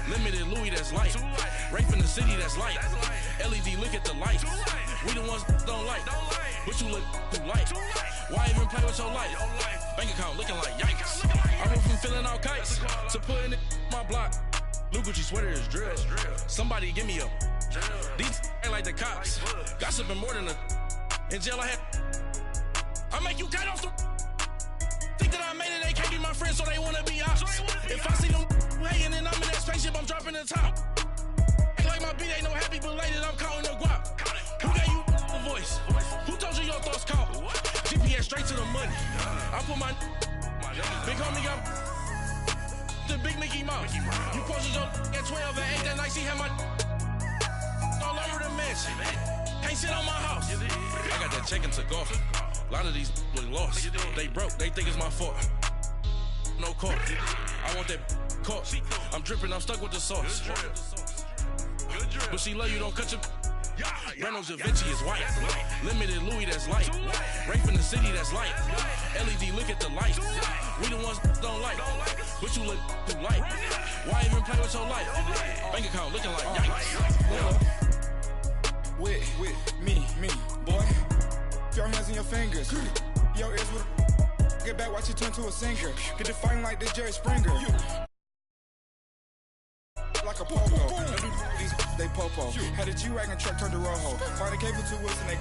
Limited Louis, that's light. Rape in the city, that's light. LED, look at the lights. We the ones don't like. But you look too light. Why even play with your life? Bank account looking like yikes. I went from filling out kites to putting it in my block. Blue Gucci sweater is drill. Somebody give me a. These ain't like the cops. Gossiping more than a. In jail I had. I make you cut off the. Think that I made it, they can't be my friends, so they wanna be ops. If I see them hanging and I'm in that spaceship, I'm dropping the top. Ain't like my beat ain't no happy belated, I'm counting the guap. Who gave you the voice? Who told you your thoughts count? GPS straight to the money. I put my big homie got the big Mickey Mouse. You posted your at 12 and 8 that night, she had my all over the mansion. Can't sit on my house. I got that check and took off. A lot of these really lost. They broke, they think it's my fault. No court. I want that caught. I'm dripping, I'm stuck with the sauce. But she love you, don't cut your. Reynolds Da Vinci is white. Limited Louis, that's light. Rape in the city, that's light. LED, look at the lights. We the ones don't like. But you look too light. Why even play with your life? Bank account looking like yikes. With me, boy. Your hands and your fingers. Your ears with a get back, watch you turn to a singer. Get the fighting like this Jerry Springer. Like a popo. These they popo. Had a G-Wagon truck turned to Rojo. Find a cable 2 wheels and they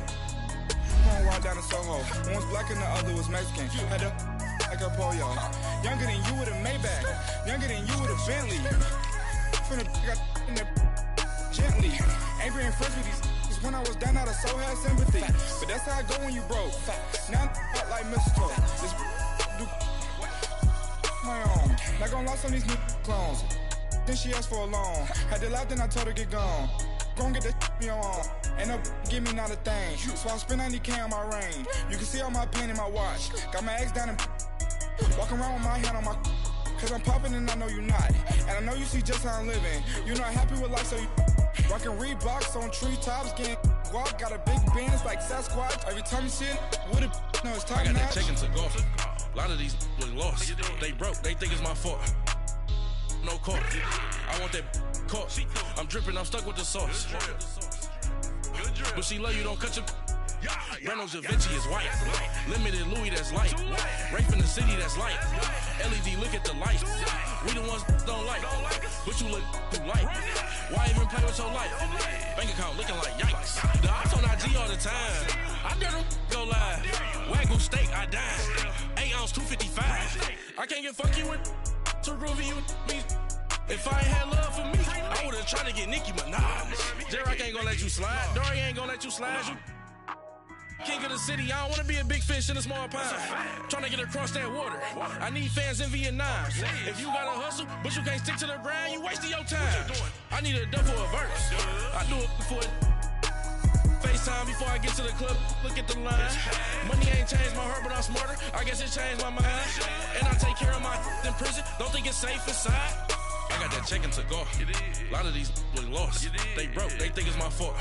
home ride down to Soho. One was black and the other was Mexican. Had a like a pollo. Younger than you with a Maybach. Younger than you with a Bentley. From the got in the gently. Ain't being friends with these. When I was down, I so had sympathy. But that's how I go when you broke. Now I'm like mistletoe. This do my own. Not gonna lost on these new clones. Then she asked for a loan. Had to laugh, then I told her get gone. Gon' get that me on. Ain't no give me not a thing. So I spend 90K on my range. You can see all my pen in my watch. Got my ex down and walking around with my hand on my. Cause I'm popping and I know you not. And I know you see just how I'm living. You're not happy with life, so you. Rockin' Reeboks on treetops, getting guap, got a big Benz like Sasquatch. Every time you see it, with a no, it's top I got notch. that check and took off. A lot of these really lost. They broke, they think it's my fault. No court. I want that caught. I'm dripping, I'm stuck with the sauce. But she love you, don't cut your. Reynolds Da Vinci is white. Limited Louis, that's light. Rape in the city, that's light. LED, look at the lights. We the ones don't like. But you look too light. Why even play with your life? Bank account looking like yikes. The ops on IG all the time. I dare them go live. Wagyu steak, I died. 8 ounce, 255. I can't get fuck you with to groovy you me. If I ain't had love for me, I would've tried to get Nicki Minaj. J-Rock ain't gonna let you slide. Dory ain't gonna let you slide. You king of the city, I don't wanna be a big fish in a small pond. Trying to get across that water. I need fans in Vietnam. If you gotta hustle, but you can't stick to the grind, you wasting your time. I need a dub for a verse. I do it for it. FaceTime before I get to the club, look at the line. Money ain't changed my heart, but I'm smarter. I guess it changed my mind. And I take care of my in prison. Don't think it's safe inside. I got that check and took off. A lot of these really lost. They broke, they think it's my fault.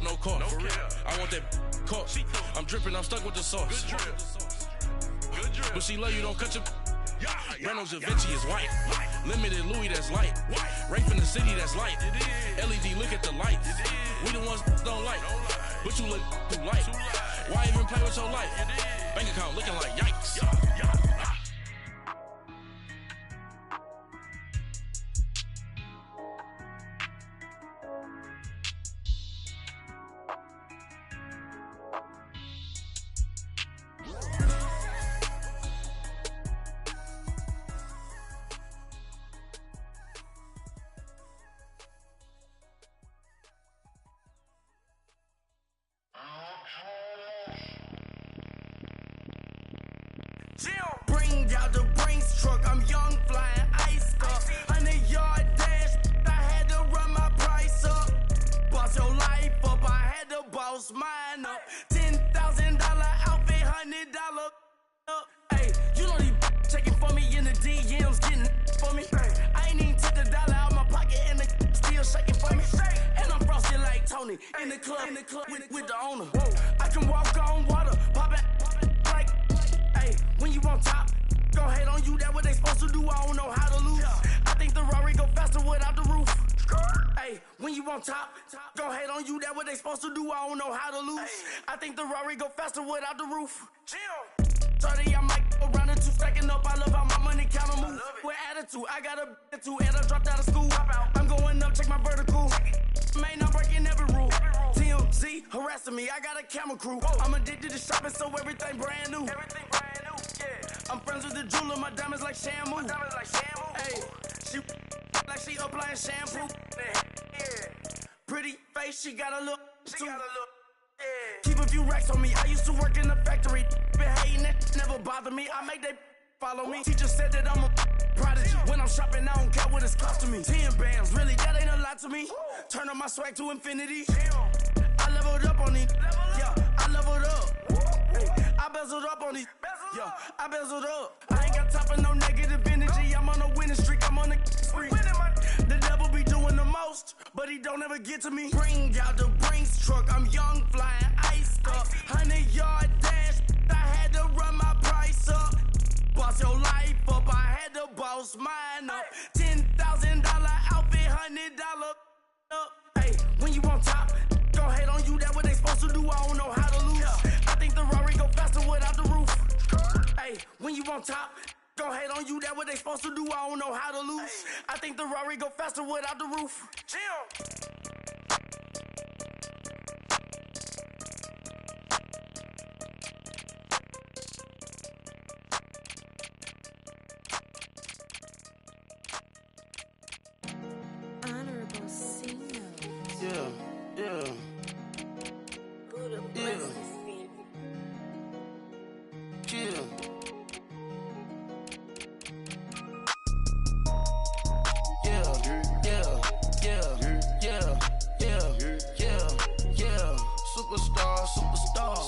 No court, for real. I want that caught. I'm dripping, I'm stuck with the sauce. But she love you, don't cut your. Reynolds Da Vinci is white. Limited Louis, that's light. Rape in the city, that's light. LED, look at the lights. We the ones don't like. But you look too light. Why even play with your life? Bank account looking like yikes. Bring out the Brinks truck, I'm young, flying ice up. 100-yard dash, I had to run my price up. Boss your life up, I had to boss mine up. $10,000 outfit, $100 up. Hey, you know these checking for me in the DMs, getting for me. I ain't even took the dollar out my pocket and the still shaking for me. And I'm frosted like Tony in the club with the owner. I can walk on water, pop it like. When you on top, gon' hate on you, that what they supposed to do, I don't know how to lose. I think the Rari go faster when you on top, gon' hate on you, that what they supposed to do, I don't know how to lose. I think the Rari go faster without the roof. 30, I might go around and two, stacking up, I love how my money counter move. With attitude, I got a attitude, and I dropped out of school. I'm going up, check my vertical. Man, I'm breaking every rule. TMZ harassing me, I got a camera crew. I'm addicted to shopping, so everything brand new. I'm friends with the jeweler, my diamonds like Shamu. Hey, she like she applying shampoo. Pretty face, she got a look. Keep a few racks on me. I used to work in the factory. Been hating it, never bother me. I make they follow me. Teacher said that I'm a prodigy. When I'm shopping, I don't care what it's costing me. 10 bands, really, that ain't a lot to me. Turn up my swag to infinity. I leveled up on these. Yeah, I leveled up. I bezeled up on these. Yeah, I bezeled up. I ain't got time for no negative energy. I'm on a winning streak. I'm on a spree. The devil be doing the most, but he don't ever get to me. Bring out the Brinks truck. I'm young, flying, iced up. 100-yard dash. I had to run my price up. Boss your life up. I had to boss mine up. $10,000 outfit, $100 up. Hey, when you on top, gon' hate on you. That what they supposed to do. I don't know how to lose. I think the Rari go faster without the roof. Hey, when you on top, gon' hate on you. That what they supposed to do. I don't know how to lose. I think the Rari go faster without the roof. Honorable Sino. Yeah. Buddha blesses me. Yeah.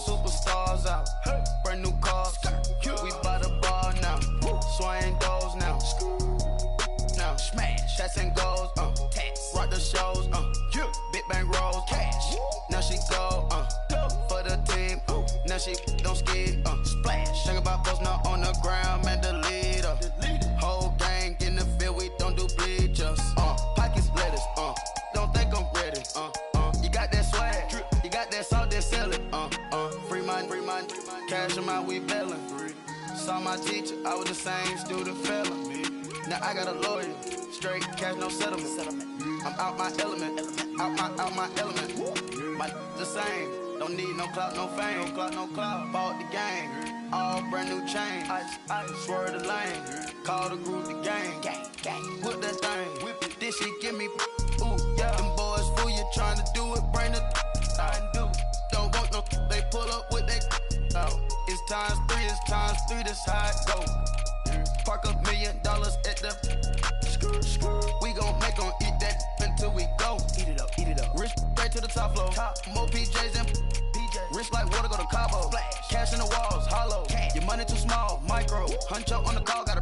Superstars out. Brand new cars. We by the bar now. Swaying doors now. Now smash. Shots and goals. Rock the shows. Big bang rolls. Cash. Now she go. For the team. Now she don't skid. Splash. Think about post now on the ground. Man, the leader. Whole gang in the field. We don't do bleachers. Pockets lettuce. Don't think I'm ready. You got that swag. You got that salt, that sell it. Free mind. Cash them out, we bailin'. Saw my teacher, I was the same student fella. Now I got a lawyer, straight cash, no settlement. I'm out my element, out my element. My the same, don't need no clout, no fame. Bought the game, all brand new chain. I swerve the lane, call the group the gang. Whip that thing, this shit give me. Ooh, yeah. Them boys fool you tryna do it, bring the I do. Don't want no, they pull up with they It's times 3, this how it go. Park $1 million at the we gon' make 'em eat that until we go. Eat it up. Rich straight to the top floor. More PJs and rich like water, go to Cabo. Splash. Cash in the walls, hollow. Your money too small, micro. Hunch up on the call, gotta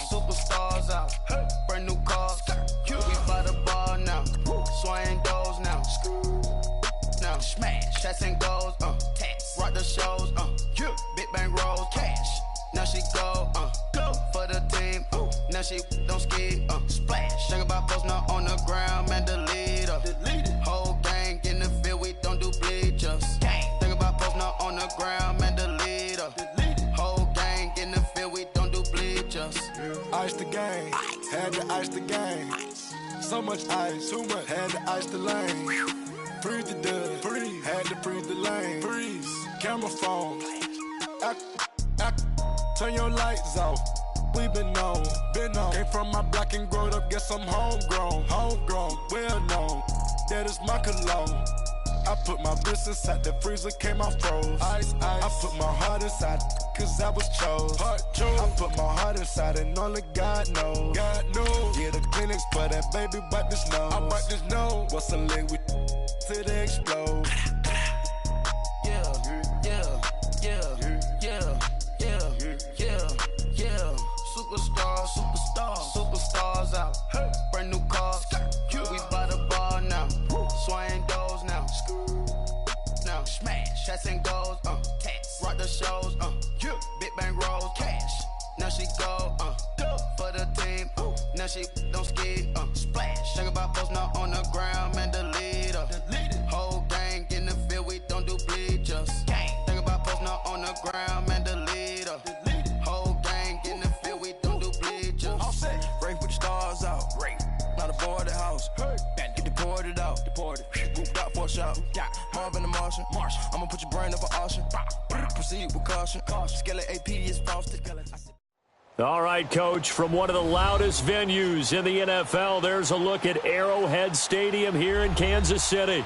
Superstars out. Brand new cars. We by the bar now. Swaying doors now. Now smash. Shots and goals. Rock the shows. Big bang rolls. Cash. Now she go. For the team. Now she don't skid. Splash. Think about post now on the ground. Man, the leader. Whole gang in the field. We don't do bleachers. Think about post now on the ground. Man, the leader. Whole gang in the field. We don't do bleachers. Ice the game, had to ice the game. So much ice, too much, had to ice the lane. Freeze the dub, had to freeze the lane. Freeze, camera phone. Turn your lights off. We been on. Came from my block and growed up, guess I'm homegrown, well known. That is my cologne. I put my wrist inside the freezer, came out froze. Ice. I put my heart inside, cause I was chose. I put my heart inside and only God knows. Yeah, the clinics for that baby, wipe this nose. I wipe this nose. What's a leg with till they explode? Superstars out. Brand new cars. We by the bar now. Swaying doors now. Now smash. Shots and goals. Rock the shows. Big shit don't skid. Splash. Think about post now on the ground, man, delete her. Whole gang in the field, we don't do bleachers. Think about post now on the ground, man, delete her. Whole gang in the field, we don't do bleachers. Break with the stars out. Not aboard the house. Get deported out. Moved out for a shot. Marvin the Martian. I'ma put your brain up for auction. Proceed with caution. Skeleton AP is frosted. All right, Coach, from one of the loudest venues in the NFL, there's a look at Arrowhead Stadium here in Kansas City.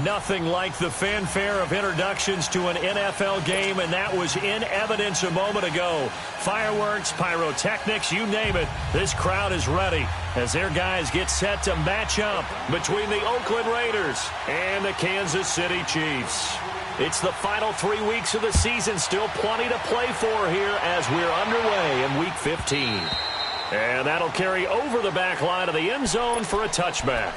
Nothing like the fanfare of introductions to an NFL game, and that was in evidence a moment ago. Fireworks, pyrotechnics, you name it. This crowd is ready as their guys get set to match up between the Oakland Raiders and the Kansas City Chiefs. It's the final 3 weeks of the season, still plenty to play for here as we're underway in Week 15. And that'll carry over the back line of the end zone for a touchback.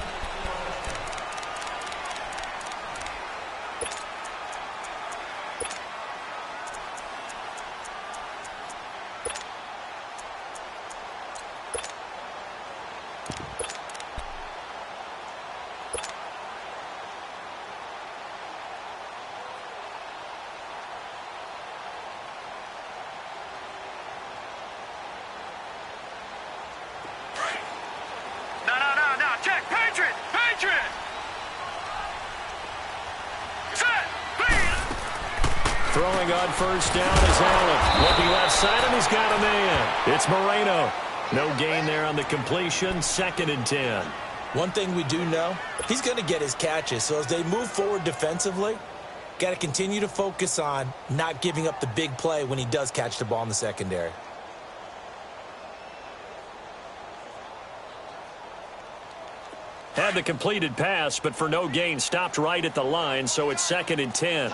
Throwing on first down is Allen. Looking left side, and he's got a man. It's Moreno. No gain there on the completion. 2nd and 10. One thing we do know, he's going to get his catches. So as they move forward defensively, got to continue to focus on not giving up the big play when he does catch the ball in the secondary. Had the completed pass, but for no gain, stopped right at the line, so it's 2nd and 10.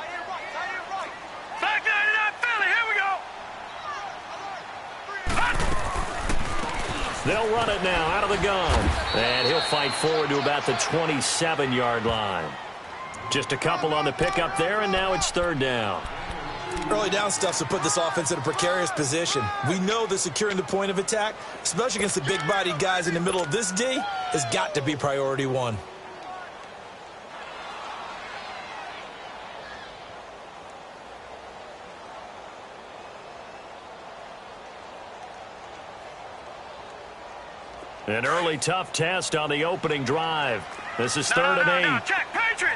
They'll run it now out of the gun. And he'll fight forward to about the 27-yard line. Just a couple on the pickup there, and now it's 3rd down. Early down stuff to put this offense in a precarious position. We know that securing the point of attack, especially against the big-bodied guys in the middle of this D, has got to be priority one. An early tough test on the opening drive. This is 3rd and 8. No, check. Patriot!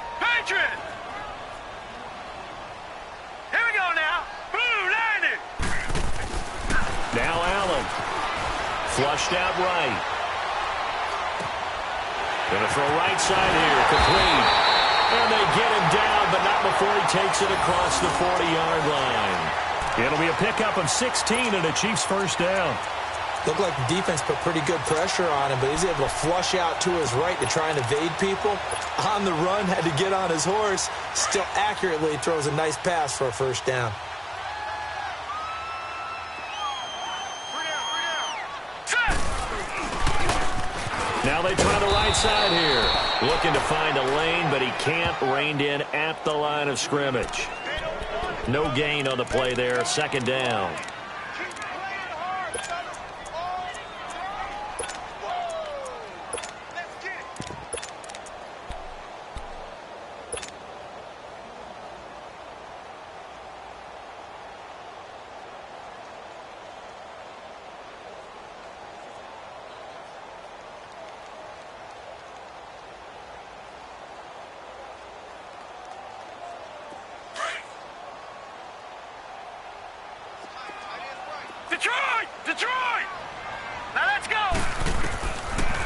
Here we go now. Blue 90. Now Allen. Flushed out right. Gonna throw right side here. Complete. And they get him down, but not before he takes it across the 40-yard line. It'll be a pickup of 16 and a Chiefs first down. Looked like the defense put pretty good pressure on him, but he's able to flush out to his right to try and evade people. On the run, had to get on his horse. Still accurately throws a nice pass for a first down. Now they try the right side here. Looking to find a lane, but he can't. Reined in at the line of scrimmage. No gain on the play there. 2nd down. Detroit! Now let's go!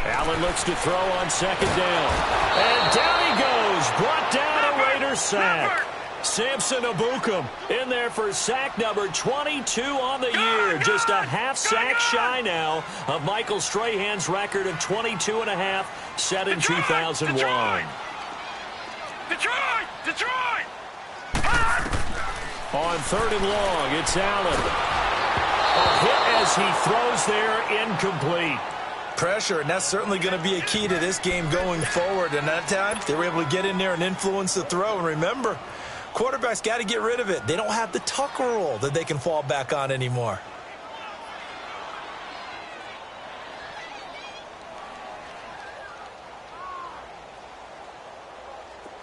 Allen looks to throw on 2nd down. And down he goes. Brought down a Raiders sack. Samson Abukum in there for sack number 22 on the year. Just a half sack shy now of Michael Strahan's record of 22 and a half set in 2001. Detroit! On 3rd and long, it's Allen. A hit as he throws there, incomplete. Pressure, and that's certainly going to be a key to this game going forward. And that time, they were able to get in there and influence the throw. And remember, quarterbacks got to get rid of it. They don't have the tuck rule that they can fall back on anymore.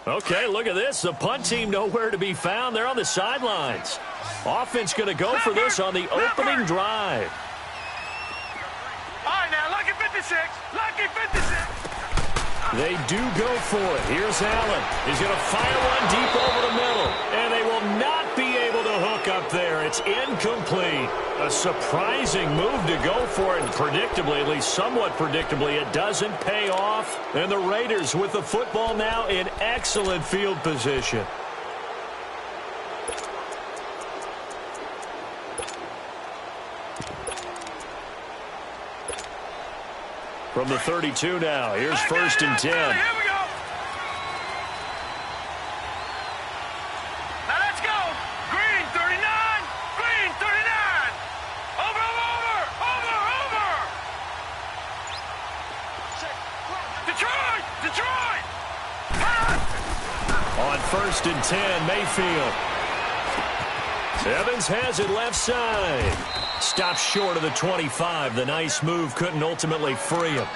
Okay, look at this. The punt team nowhere to be found. They're on the sidelines. Offense going to go for this on the opening drive. All right, now, lucky 56. Lucky 56. They do go for it. Here's Allen. He's going to fire one deep over the middle. And they will not be able to hook up there. It's incomplete. A surprising move to go for it. And predictably, at least somewhat predictably, it doesn't pay off. And the Raiders with the football now in excellent field position. From the 32 now, here's 1st and 10. Here we go. Now let's go. Green 39. Green 39. Over. Detroit. On 1st and 10, Mayfield. Evans has it left side. Stops short of the 25. The nice move couldn't ultimately free him.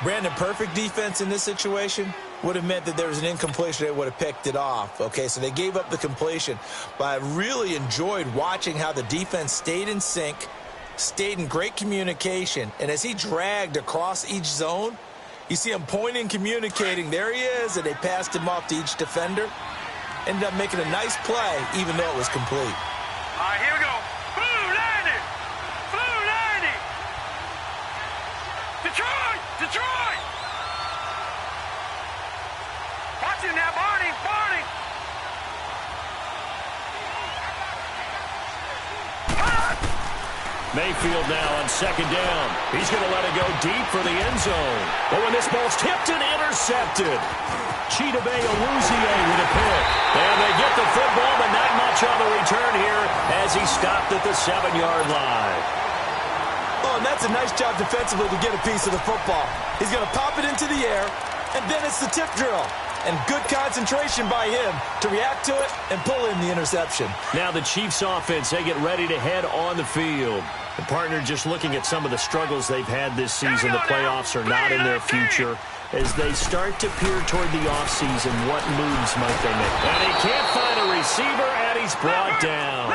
Brandon, perfect defense in this situation would have meant that there was an incompletion. They would have picked it off. Okay, so they gave up the completion. But I really enjoyed watching how the defense stayed in sync, stayed in great communication. And as he dragged across each zone, you see him pointing, communicating. There he is, and they passed him off to each defender. Ended up making a nice play, even though it was complete. All right, here we go. Blue 90. Detroit. Watch him now, Barney. Mayfield now on 2nd down. He's going to let it go deep for the end zone. Oh, and this ball's tipped and intercepted. Chidobe Awuzie with a pick. And they get the football, but not much on the return here as he stopped at the 7-yard line. Oh, and that's a nice job defensively to get a piece of the football. He's going to pop it into the air, and then it's the tip drill. And good concentration by him to react to it and pull in the interception. Now the Chiefs offense, they get ready to head on the field. The partner just looking at some of the struggles they've had this season. The playoffs are not in their future. As they start to peer toward the offseason, what moves might they make? And he can't find a receiver, and he's brought down.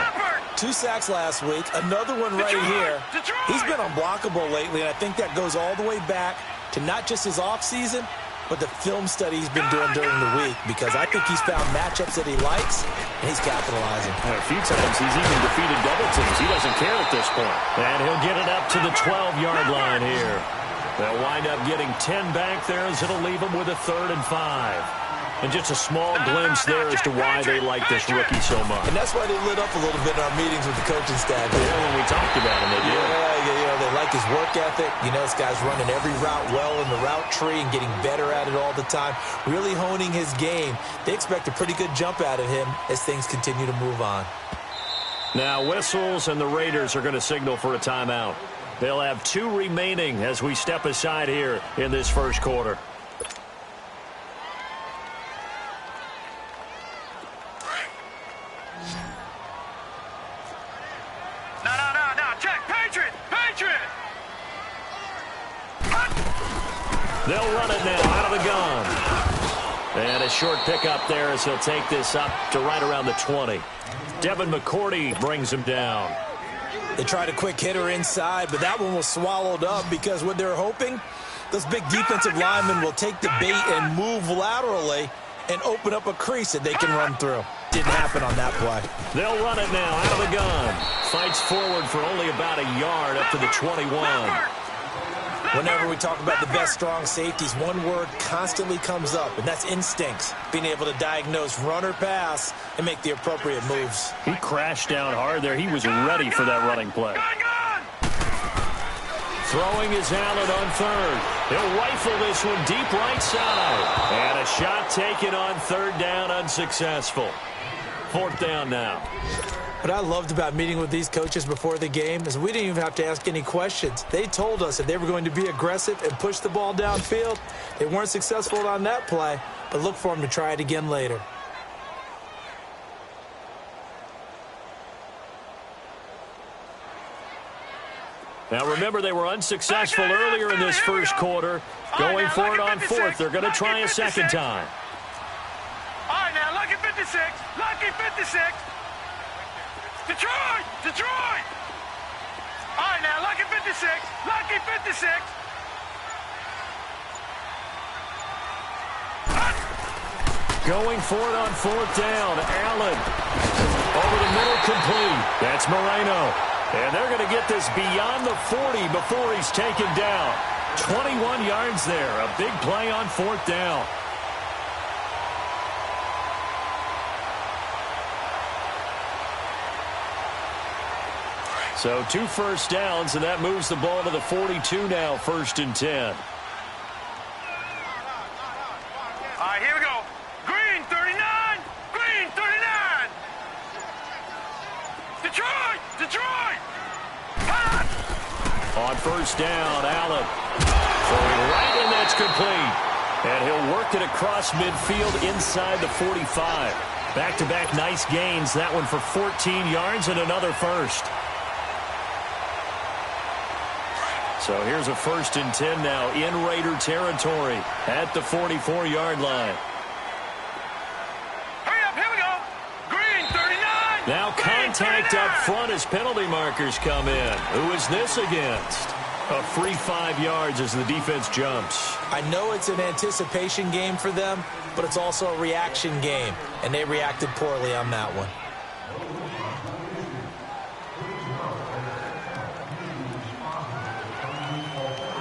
2 sacks last week, another one right here. He's been unblockable lately, and I think that goes all the way back to not just his offseason, but the film study he's been doing during the week, because I think he's found matchups that he likes, and he's capitalizing. And a few times he's even defeated double teams. He doesn't care at this point. And he'll get it up to the 12-yard line here. They'll wind up getting 10 back there as it'll leave them with a 3rd and 5. And just a small glimpse there as to why they like this rookie so much. And that's why they lit up a little bit in our meetings with the coaching staff. Yeah, when we talked about him, they did. Yeah, they like his work ethic. You know, this guy's running every route well in the route tree and getting better at it all the time, really honing his game. They expect a pretty good jump out of him as things continue to move on. Now whistles, and the Raiders are going to signal for a timeout. They'll have 2 remaining as we step aside here in this first quarter. No, check, Patriot! They'll run it now out of the gun. And a short pickup there as he'll take this up to right around the 20. Devin McCourty brings him down. They tried a quick hitter inside, but that one was swallowed up because what they're hoping, those big defensive linemen will take the bait and move laterally and open up a crease that they can run through. Didn't happen on that play. They'll run it now out of the gun. Fights forward for only about a yard up to the 21. Whenever we talk about the best strong safeties, one word constantly comes up, and that's instincts. Being able to diagnose run or pass and make the appropriate moves. He crashed down hard there. He was ready for that running play. Throwing is Allen on 3rd. He'll rifle this one deep right side. And a shot taken on 3rd down, unsuccessful. 4th down now. What I loved about meeting with these coaches before the game is we didn't even have to ask any questions. They told us that they were going to be aggressive and push the ball downfield. They weren't successful on that play, but look for them to try it again later. Now remember, they were unsuccessful earlier in this first quarter. Going for it on 4th. They're going to try a second time. 56. Lucky 56. Detroit. Detroit. All right, now, Lucky 56. Lucky 56. Going for it on fourth down. Allen. Over the middle, complete. That's Moreno. And they're going to get this beyond the 40 before he's taken down. 21 yards there. A big play on fourth down. So 2 first downs, and that moves the ball to the 42 now, 1st and 10. All right, here we go. Green 39. Green 39. Detroit. Detroit. On first down, Allen throwing right, and that's complete. And he'll work it across midfield inside the 45. Back-to-back nice gains. That one for 14 yards and another first. So here's a 1st and 10 now in Raider territory at the 44-yard line. Hurry up, here we go. Green 39. Now contact up front as penalty markers come in. Who is this against? A free 5 yards as the defense jumps. I know it's an anticipation game for them, but it's also a reaction game, and they reacted poorly on that one.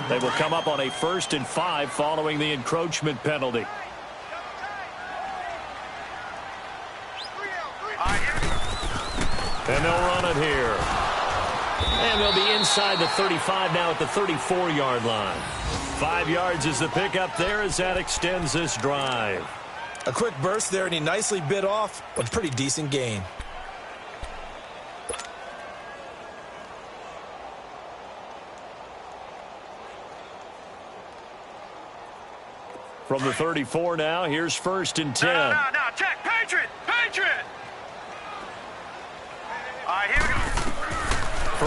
They will come up on a 1st and 5 following the encroachment penalty. And they'll run it here. And they'll be inside the 35 now at the 34-yard line. 5 yards is the pickup there as that extends this drive. A quick burst there, and he nicely bit off a pretty decent gain. From the 34 now, here's 1st and 10. No, check. Patriot. Patriot. All right, here we go.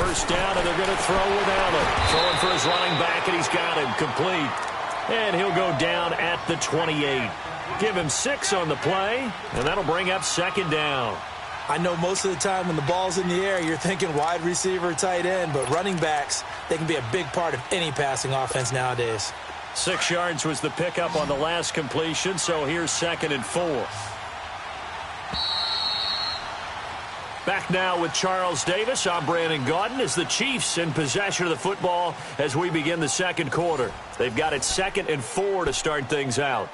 First down, and they're going to throw with Allen. Throwing for his running back, and he's got him complete. And he'll go down at the 28. Give him 6 on the play, and that'll bring up 2nd down. I know most of the time when the ball's in the air, you're thinking wide receiver, tight end, but running backs, they can be a big part of any passing offense nowadays. 6 yards was the pickup on the last completion, so here's 2nd and 4. Back now with Charles Davis. I'm Brandon Gaudin as the Chiefs in possession of the football as we begin the second quarter. They've got it 2nd and 4 to start things out.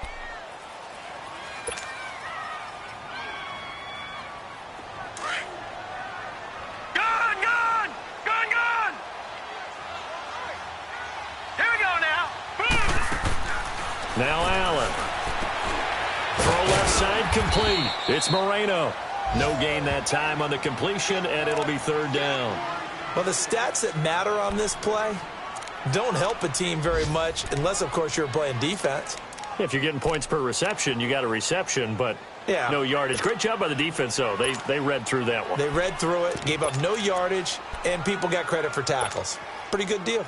Now Allen. Throw left side complete. It's Moreno. No gain that time on the completion, and it'll be 3rd down. Well, the stats that matter on this play don't help a team very much unless, of course, you're playing defense. If you're getting points per reception, you got a reception, but no yardage. Great job by the defense, though. They read through that one. They read through it, gave up no yardage, and people got credit for tackles. Pretty good deal.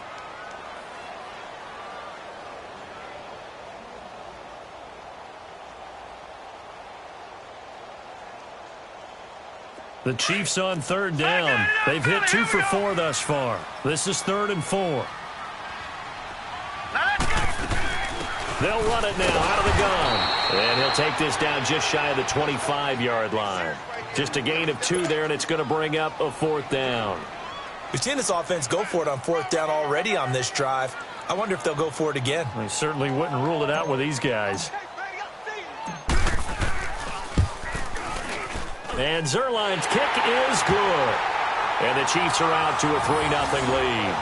The Chiefs on 3rd down. They've hit 2 for 4 thus far. This is 3rd and 4. They'll run it now out of the gun. And he'll take this down just shy of the 25-yard line. Just a gain of 2 there, and it's going to bring up a 4th down. We've seen this offense go for it on 4th down already on this drive. I wonder if they'll go for it again. They certainly wouldn't rule it out with these guys. And Zerline's kick is good. And the Chiefs are out to a 3-0 lead.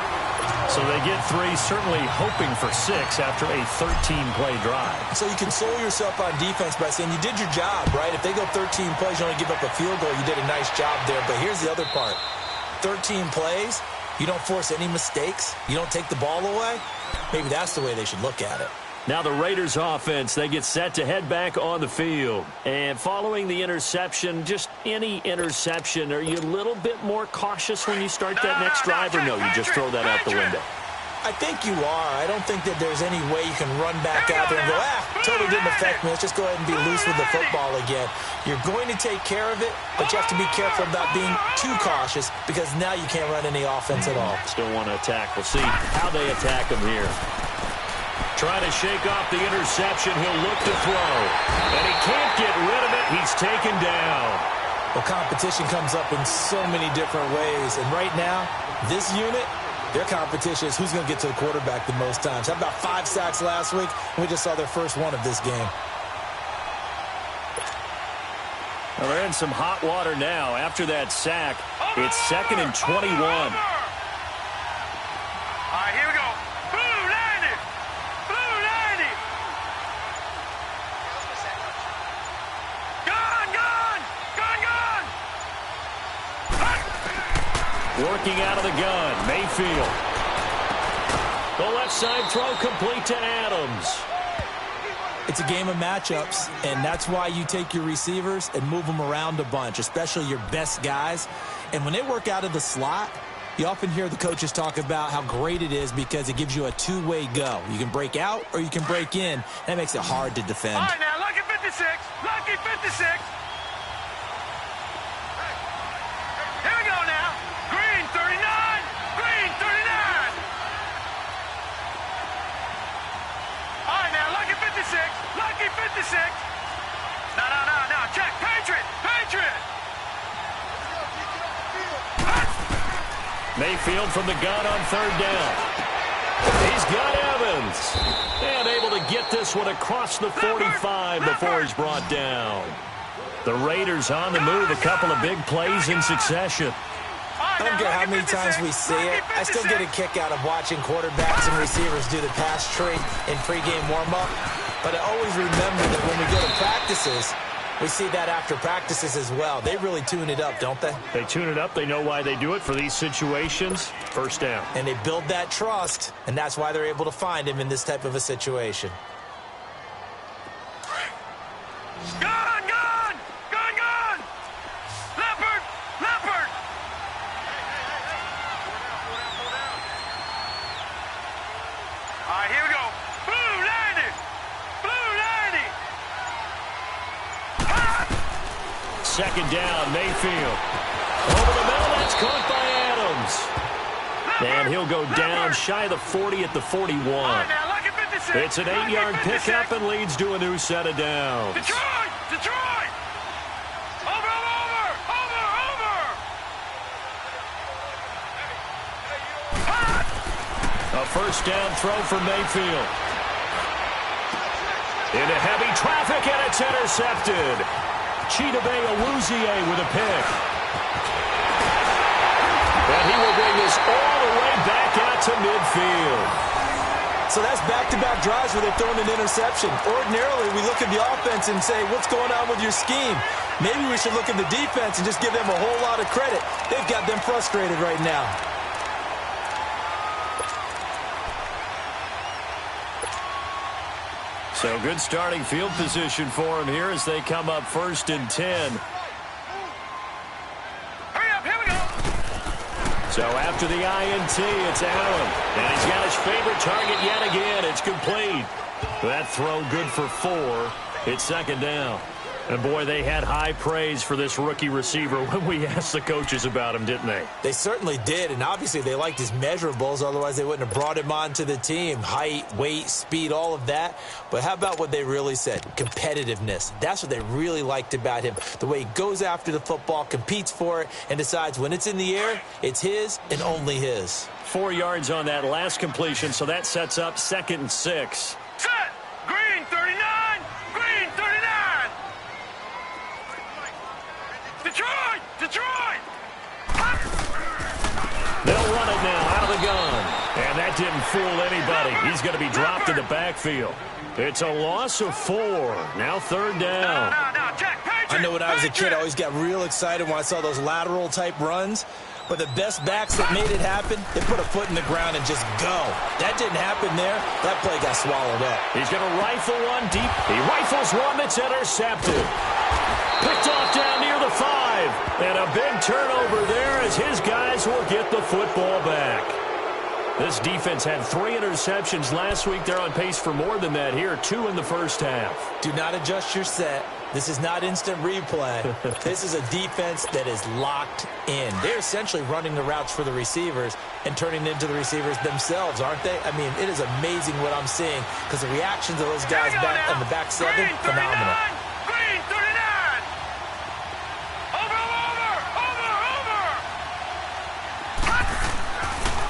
So they get 3, certainly hoping for 6 after a 13-play drive. So you console yourself on defense by saying you did your job, right? If they go 13 plays, you only give up a field goal, you did a nice job there. But here's the other part. 13 plays, you don't force any mistakes, you don't take the ball away. Maybe that's the way they should look at it. Now the Raiders offense, they get set to head back on the field. And following the interception, just any interception, are you a little bit more cautious when you start that next drive, or no, you just throw that out the window? I think you are. I don't think that there's any way you can run back out there and go, totally didn't affect me. Let's just go ahead and be loose with the football again. You're going to take care of it, but you have to be careful about being too cautious because now you can't run any offense at all. Still want to attack. We'll see how they attack him here. Trying to shake off the interception. He'll look to throw. And he can't get rid of it. He's taken down. Well, competition comes up in so many different ways. And right now, this unit, their competition is who's going to get to the quarterback the most times. How about 5 sacks last week? We just saw their first one of this game. Well, they're in some hot water now. After that sack, it's 2nd and 21. All right, here we go. Blue 90. Blue 90. Gun, gun. Gun, gun. Working out of the gun, Mayfield. The left side throw complete to Adams. It's a game of matchups, and that's why you take your receivers and move them around a bunch, especially your best guys. And when they work out of the slot, you often hear the coaches talk about how great it is because it gives you a two-way go. You can break out or you can break in. That makes it hard to defend. All right, now, lucky 56. Lucky 56. Here we go now. Green 39. Green 39. All right, now, lucky 56. Lucky 56. No. Check. Patriot. Patriot. Mayfield from the gun on 3rd down. He's got Evans. And able to get this one across the 45 before he's brought down. The Raiders on the move, a couple of big plays in succession. I don't care how many times we see it. I still get a kick out of watching quarterbacks and receivers do the pass tree in pregame warm-up. But I always remember that when we go to practices, we see that after practices as well. They really tune it up, don't they? They tune it up. They know why they do it for these situations. 1st down. And they build that trust, and that's why they're able to find him in this type of a situation. Gun, gun. Gun, gun. Leopard. Leopard. All right, here we go. Blue 90. Blue 90. 2nd down, Mayfield. Over the middle, that's caught by Adams. And he'll go down shy of the 40 at the 41. It's an 8-yard pickup and leads to a new set of downs. Detroit! Detroit! Over! A 1st down throw for Mayfield. Into heavy traffic, and it's intercepted. Chidobe Awuzie with a pick. And he will bring this all the way back out to midfield. So that's back-to-back drives where they've thrown an interception. Ordinarily, we look at the offense and say, what's going on with your scheme? Maybe we should look at the defense and just give them a whole lot of credit. They've got them frustrated right now. So good starting field position for him here as they come up 1st and 10. Hurry up, here we go. So after the INT, it's Allen. And he's got his favorite target yet again. It's complete. That throw good for 4. It's 2nd down. And, boy, they had high praise for this rookie receiver when we asked the coaches about him, didn't they? They certainly did, and obviously they liked his measurables. Otherwise, they wouldn't have brought him onto the team. Height, weight, speed, all of that. But how about what they really said? Competitiveness. That's what they really liked about him. The way he goes after the football, competes for it, and decides when it's in the air, it's his and only his. 4 yards on that last completion, so that sets up 2nd and 6. Set. Green 39. Green 39. Detroit! Detroit! They'll run it now out of the gun. And that didn't fool anybody. He's going to be dropped in the backfield. It's a loss of 4. Now 3rd down. No, Jack, Patriot, I know when I was a kid, I always got real excited when I saw those lateral type runs. But the best backs that made it happen, they put a foot in the ground and just go. That didn't happen there. That play got swallowed up. He's going to rifle one deep. He rifles one that's intercepted. Picked off down near the 5. And a big turnover there as his guys will get the football back. This defense had 3 interceptions last week. They're on pace for more than that here, 2 in the first half. Do not adjust your set. This is not instant replay. This is a defense that is locked in. They're essentially running the routes for the receivers and turning into the receivers themselves, aren't they? I mean, it is amazing what I'm seeing because the reactions of those guys back in the back seven, phenomenal. Green 39. Over.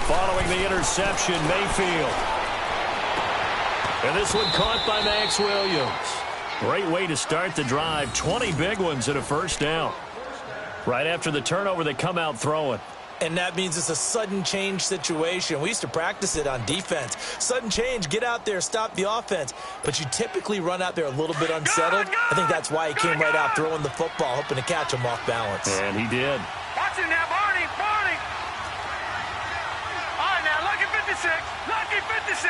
Following the interception, Mayfield. And this one caught by Max Williams. Great way to start the drive. 20 big ones and a first down. Right after the turnover, they come out throwing. And that means it's a sudden change situation. We used to practice it on defense. Sudden change, get out there, stop the offense. But you typically run out there a little bit unsettled. I think that's why he came right out throwing the football, hoping to catch him off balance. And he did. Watch him now, Barney. All right, now, lucky 56. Lucky 56.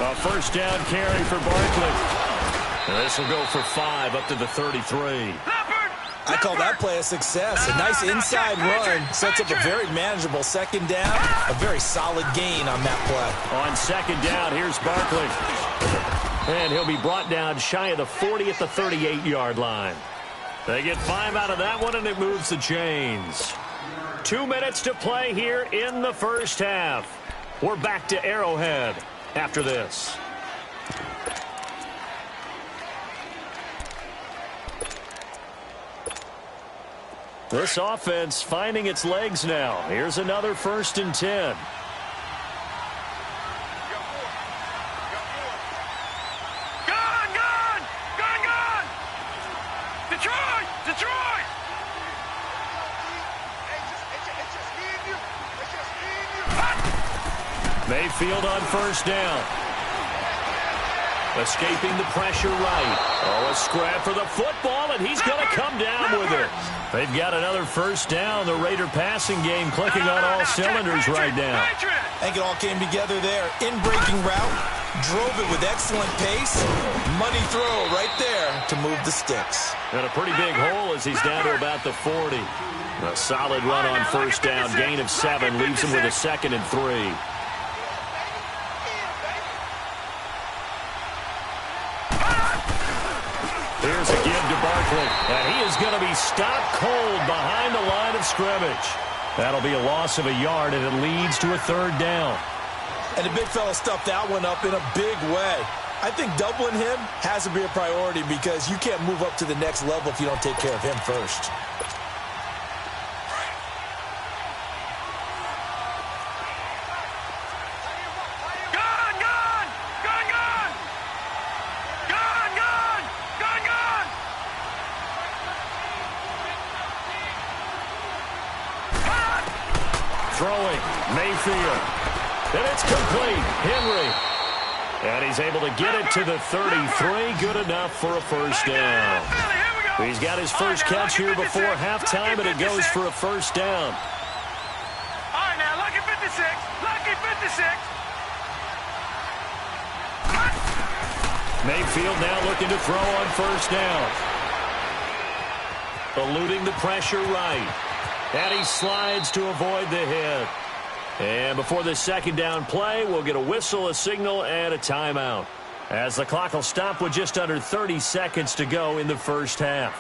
A first down carry for Barkley. And this will go for 5 up to the 33. I call that play a success. A nice inside run sets up a very manageable second down. A very solid gain on that play. On second down, here's Barkley. And he'll be brought down shy of the 40 at the 38-yard line. They get 5 out of that one, and it moves the chains. 2 minutes to play here in the first half. We're back to Arrowhead after this. This offense finding its legs now. Here's another 1st and 10. Gone! Detroit! Mayfield on first down. Escaping the pressure right. Oh, a scrap for the football, and he's going to come down with it. They've got another first down. The Raider passing game clicking on all cylinders right now. I think it all came together there. In-breaking route, drove it with excellent pace. Money throw right there to move the sticks. And a pretty big hole as he's down to about the 40. A solid run on first down. Gain of 7 leaves him with a 2nd and 3. Here's a give to Barkley, and he is going to be stopped cold behind the line of scrimmage. That'll be a loss of a yard, and it leads to a 3rd down. And the big fella stuffed that one up in a big way. I think doubling him has to be a priority because you can't move up to the next level if you don't take care of him first. Throwing, Mayfield. And it's complete. Henry. And he's able to get it to the 33. Good enough for a first down. He's got his first catch here before halftime, and it goes for a first down. All right, now, lucky 56. Lucky 56. Mayfield now looking to throw on first down. Eluding the pressure right. And he slides to avoid the hit. And before the second down play, we'll get a whistle, a signal, and a timeout, as the clock will stop with just under 30 seconds to go in the first half.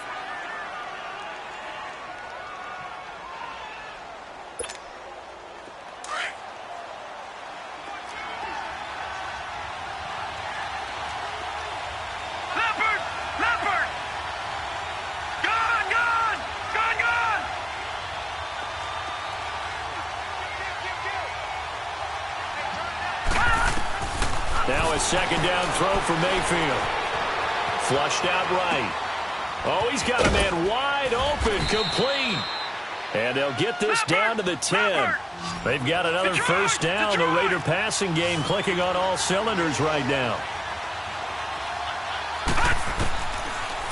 Now a second down throw for Mayfield. Flushed out right. Oh, he's got a man wide open, complete. And they'll get this down to the 10. They've got another first down. The Raider passing game clicking on all cylinders right now.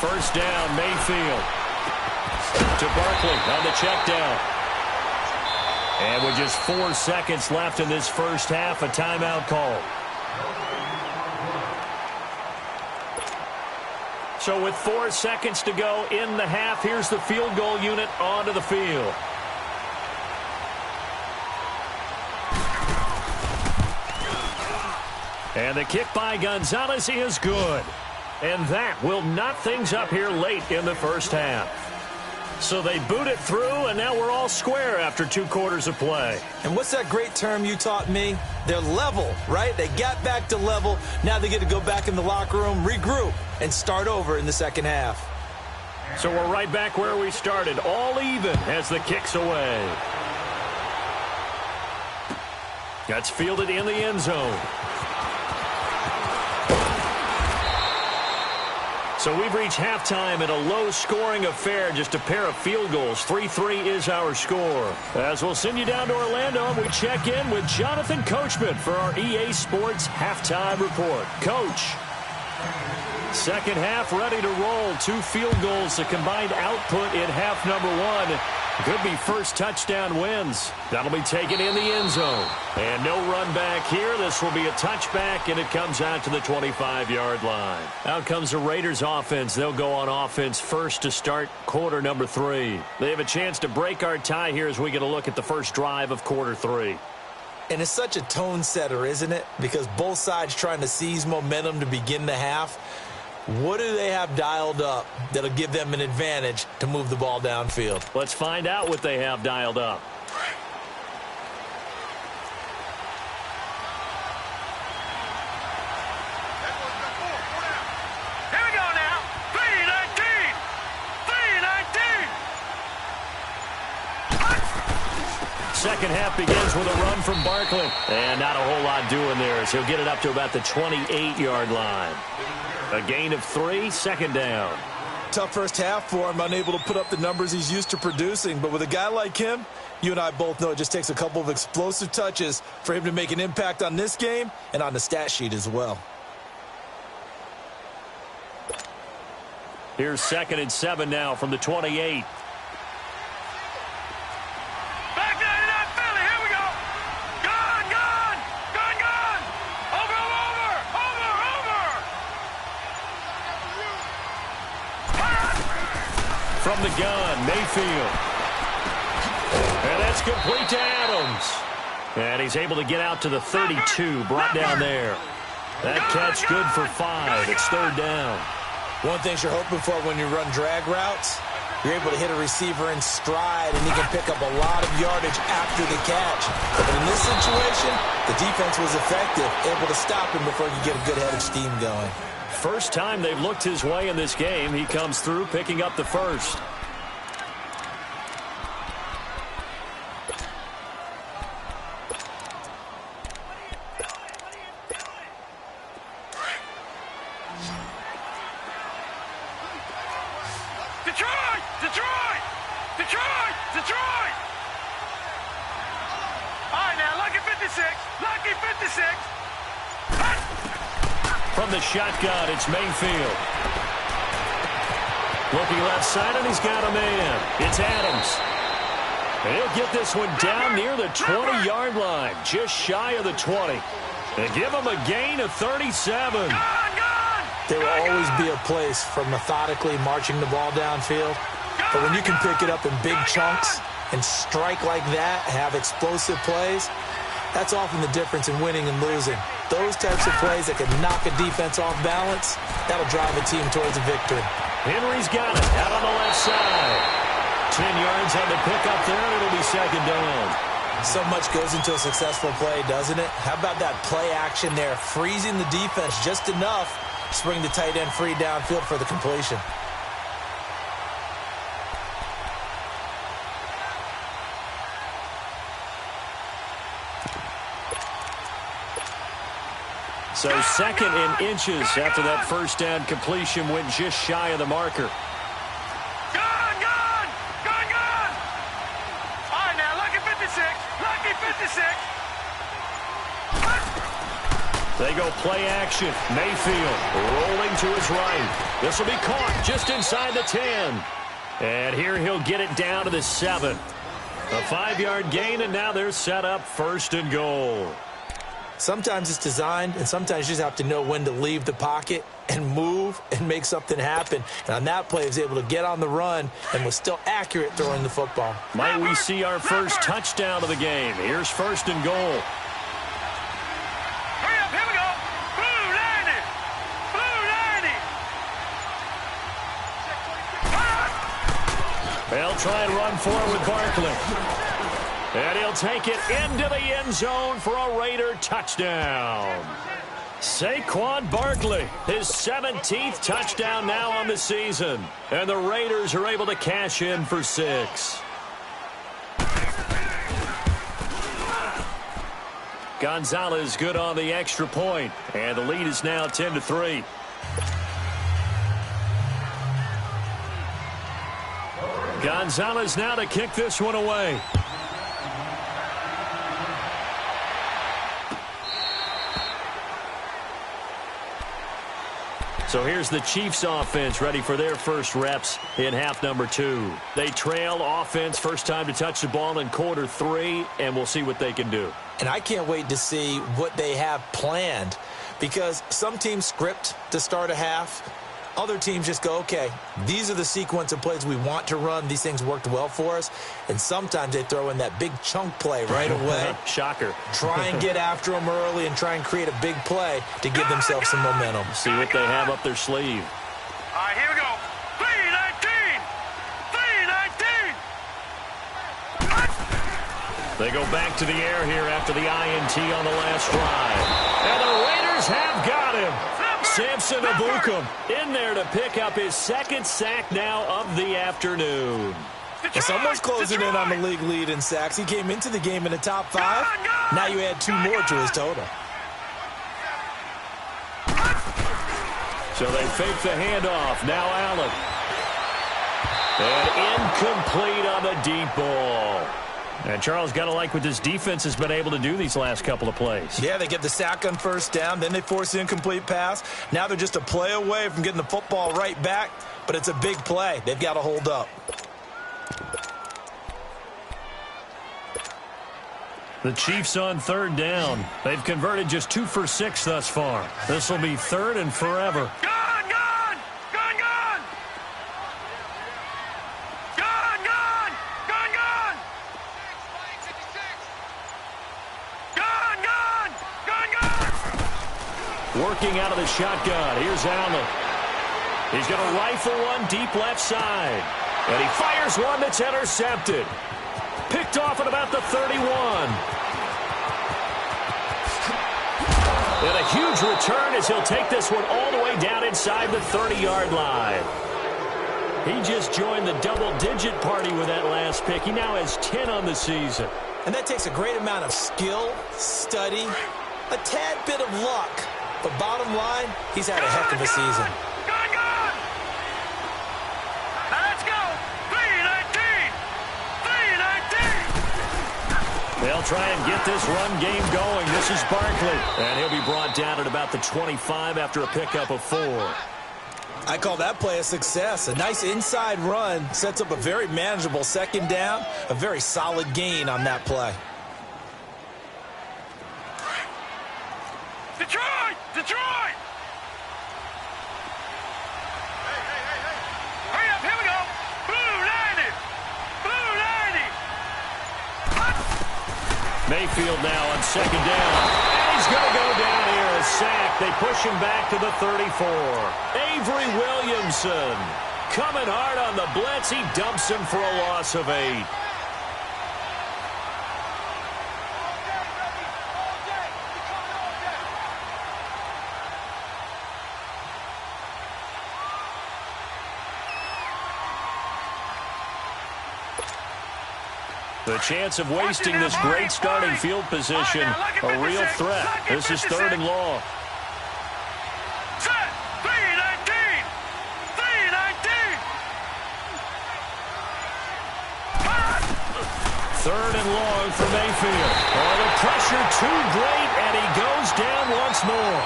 First down, Mayfield. To Barkley on the check down. And with just 4 seconds left in this first half, a timeout call. So with 4 seconds to go in the half, here's the field goal unit onto the field. And the kick by Gonzalez is good. And that will knot things up here late in the first half. So they boot it through, and now we're all square after 2 quarters of play. And what's that great term you taught me? They're level, right? They got back to level. Now they get to go back in the locker room, regroup, and start over in the second half. So we're right back where we started, all even as the kick's away. That's fielded in the end zone. So we've reached halftime in a low-scoring affair, just a pair of field goals. 3-3 is our score. As we'll send you down to Orlando, and we check in with Jonathan Coachman for our EA Sports Halftime Report. Coach. Second half ready to roll. 2 field goals, the combined output in half number 1. Could be first touchdown wins. That'll be taken in the end zone. And no run back here. This will be a touchback, and it comes out to the 25-yard line. Out comes the Raiders offense. They'll go on offense first to start quarter number 3. They have a chance to break our tie here as we get a look at the first drive of quarter 3. And it's such a tone setter, isn't it? Because both sides trying to seize momentum to begin the half. What do they have dialed up that'll give them an advantage to move the ball downfield? Let's find out what they have dialed up. Here we go now. 3-19. 3-19. Second half begins with a run from Barkley. And not a whole lot doing there as he'll get it up to about the 28-yard line. A gain of 3, second down. Tough first half for him, unable to put up the numbers he's used to producing. But with a guy like him, you and I both know it just takes a couple of explosive touches for him to make an impact on this game and on the stat sheet as well. Here's 2nd and 7 now from the 28. Back down to that Philly. Here we go. Gone, gone. Gone, gone. Over, over, over, over. From the gun, Mayfield. And that's complete to Adams. And he's able to get out to the 32, brought down there. That catch good for 5. It's 3rd down. One thing you're hoping for when you run drag routes, you're able to hit a receiver in stride, and he can pick up a lot of yardage after the catch. But in this situation, the defense was effective, able to stop him before you get a good head of steam going. First time they've looked his way in this game. He comes through picking up the first. Detroit! Detroit! Detroit! Detroit! All right, now, lucky 56. Lucky 56. From the shotgun, it's Mayfield. Looking left side, and he's got a man. It's Adams. And he'll get this one down near the 20-yard line, just shy of the 20. And give him a gain of 37. There will always be a place for methodically marching the ball downfield. But when you can pick it up in big chunks and strike like that, have explosive plays, that's often the difference in winning and losing. Those types of plays that can knock a defense off balance, that'll drive a team towards a victory. Henry's got it out on the left side. 10 yards on the pickup there, and it'll be 2nd down. So much goes into a successful play, doesn't it? How about that play action there, freezing the defense just enough to bring the tight end free downfield for the completion. So 2nd and inches after that first down completion went just shy of the marker. Gone, gone, gone, gone. All right, now, lucky 56. Lucky 56. They go play action. Mayfield rolling to his right. This will be caught just inside the 10. And here he'll get it down to the 7. A 5-yard gain, and now they're set up 1st and goal. Sometimes it's designed, and sometimes you just have to know when to leave the pocket and move and make something happen. And on that play, he was able to get on the run and was still accurate throwing the football. Might we see our first touchdown of the game? Here's 1st and goal. Hurry up, here we go. They'll try and run for it with Barkley. And he'll take it into the end zone for a Raider touchdown. Saquon Barkley, his 17th touchdown now on the season. And the Raiders are able to cash in for 6. Gonzalez good on the extra point. And the lead is now 10-3. Gonzalez now to kick this one away. So here's the Chiefs offense ready for their first reps in half number 2. They trail offense first time to touch the ball in quarter 3, and we'll see what they can do. And I can't wait to see what they have planned, because some teams script to start a half. Other teams just go, okay, these are the sequence of plays we want to run. These things worked well for us. And sometimes they throw in that big chunk play right away. Shocker. Try and get after them early and try and create a big play to give themselves some momentum. See what they have up their sleeve. All right, here we go. 3-19. 3-19. They go back to the air here after the INT on the last drive. And the Raiders have got him. Samson Ebukam in there to pick up his 2nd sack now of the afternoon. Well, someone's closing in on the league lead in sacks. He came into the game in the top 5. Now you add 2 more to his total. So they fake the handoff. Now Allen. And incomplete on the deep ball. And Charles, got to like what this defense has been able to do these last couple of plays. Yeah, they get the sack on first down, then they force the incomplete pass. Now they're just a play away from getting the football right back, but it's a big play. They've got to hold up. The Chiefs on 3rd down. They've converted just 2 for 6 thus far. This will be 3rd and forever. Working out of the shotgun. Here's Allen. He's going to rifle one deep left side. And he fires one that's intercepted. Picked off at about the 31. And a huge return as he'll take this one all the way down inside the 30-yard line. He just joined the double-digit party with that last pick. He now has 10 on the season. And that takes a great amount of skill, study, a tad bit of luck. But bottom line, he's had a heck of a season. Let's go. 3-19. 3-19. They'll try and get this run game going. This is Barkley. And he'll be brought down at about the 25 after a pickup of 4. I call that play a success. A nice inside run sets up a very manageable 2nd down. A very solid gain on that play. Detroit! Detroit! Hurry up, here we go! Blue 90! Blue 90! Mayfield now on 2nd down. And he's going to go down here. A sack. They push him back to the 34. Avery Williamson coming hard on the blitz. He dumps him for a loss of 8. The chance of wasting this great starting field position, a real threat. This is 3rd and long. Set! 3-19! 3-19! 3rd and long for Mayfield. Oh, the pressure too great, and he goes down once more.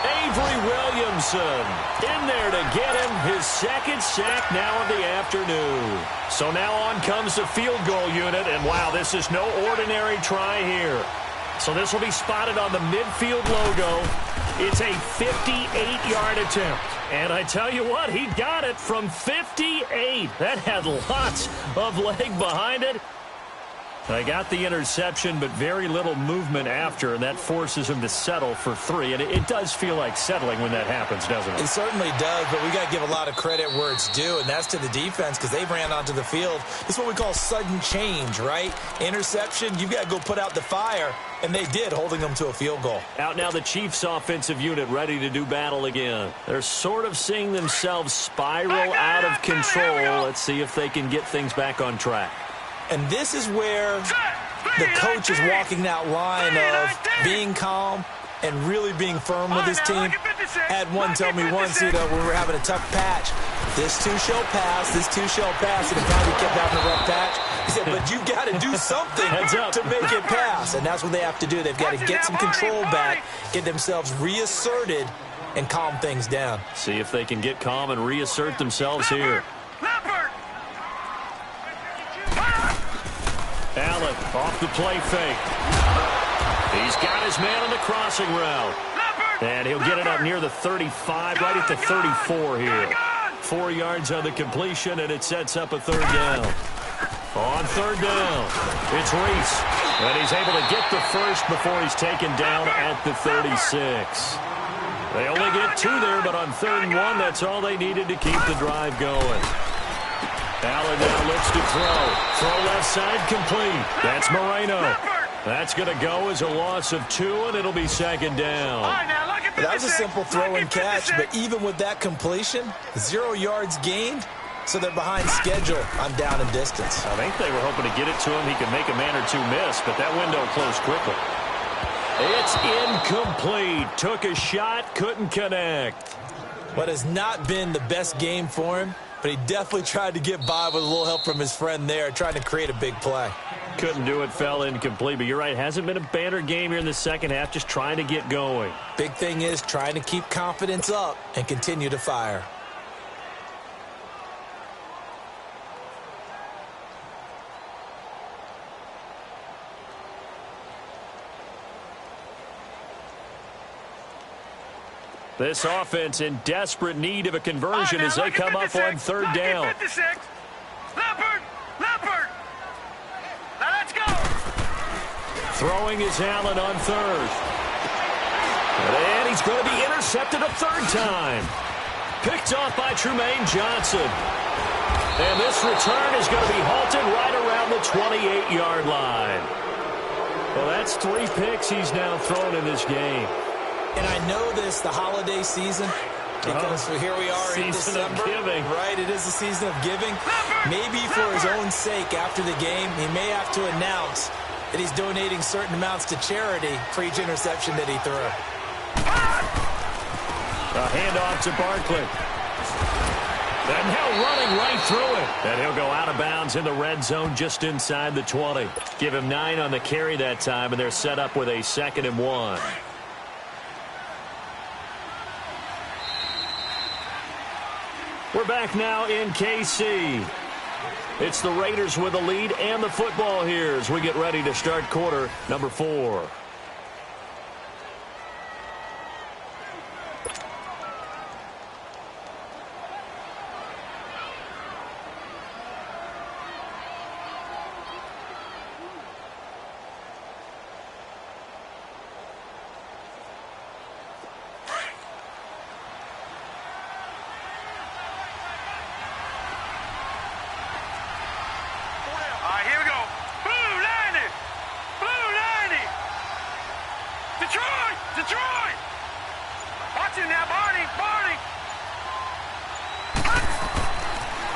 Avery Williamson in there to get him his 2nd sack now of the afternoon. So now on comes the field goal unit, and wow, this is no ordinary try here. So this will be spotted on the midfield logo. It's a 58-yard attempt. And I tell you what, he got it from 58. That had lots of leg behind it. They got the interception, but very little movement after, and that forces him to settle for 3. And it does feel like settling when that happens, doesn't it? It certainly does, but we got to give a lot of credit where it's due, and that's to the defense because they ran onto the field. This is what we call sudden change, right? Interception, you've got to go put out the fire, and they did, holding them to a field goal. Out now the Chiefs offensive unit ready to do battle again. They're sort of seeing themselves spiral out of control. Let's see if they can get things back on track. And this is where the coach is walking that line of being calm and really being firm with his team. Had one tell me once, when we were having a tough patch, this too shall pass, this too shall pass, and the time he kept having a rough patch, he said, but you've got to do something to make it pass. And that's what they have to do. They've got to get some control back, get themselves reasserted, and calm things down. See if they can get calm and reassert themselves here. Allen off the play fake. He's got his man on the crossing route. And he'll get it up near the 35, right at the 34 here. 4 yards on the completion, and it sets up a 3rd down. On 3rd down, it's Reese. And he's able to get the first before he's taken down at the 36. They only get 2 there, but on 3rd and 1, that's all they needed to keep the drive going. Allen now looks to throw. Throw left side complete. That's Moreno. That's going to go as a loss of 2, and it'll be 2nd down. That was a simple throw and catch, but even with that completion, 0 yards gained, so they're behind schedule on down and distance. I think they were hoping to get it to him. He could make a man or 2 miss, but that window closed quickly. It's incomplete. Took a shot, couldn't connect. What has not been the best game for him, but he definitely tried to get by with a little help from his friend there, trying to create a big play. Couldn't do it, fell incomplete, but you're right, hasn't been a banner game here in the second half, just trying to get going. Big thing is trying to keep confidence up and continue to fire. This offense in desperate need of a conversion as they come up on 3rd down. Leopard! Now let's go! Throwing is Allen on 3rd. And he's going to be intercepted a 3rd time. Picked off by Trumaine Johnson. And this return is going to be halted right around the 28-yard line. Well, that's 3 picks he's now thrown in this game. And I know this, the holiday season, because here we are in December. Right, it is the season of giving. Maybe for his own sake after the game, he may have to announce that he's donating certain amounts to charity for each interception that he threw. A handoff to Barkley. And now running right through it. And he'll go out of bounds in the red zone just inside the 20. Give him 9 on the carry that time, and they're set up with a 2nd and 1. We're back now in KC. It's the Raiders with the lead and the football here as we get ready to start quarter number 4.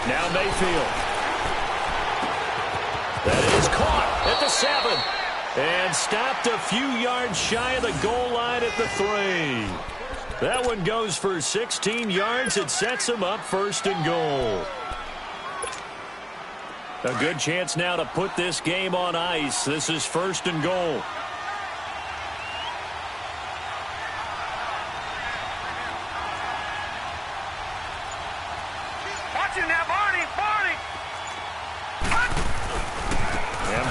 Now Mayfield. That is caught at the 7. And stopped a few yards shy of the goal line at the 3. That one goes for 16 yards. It sets him up 1st and goal. A good chance now to put this game on ice. This is 1st and goal.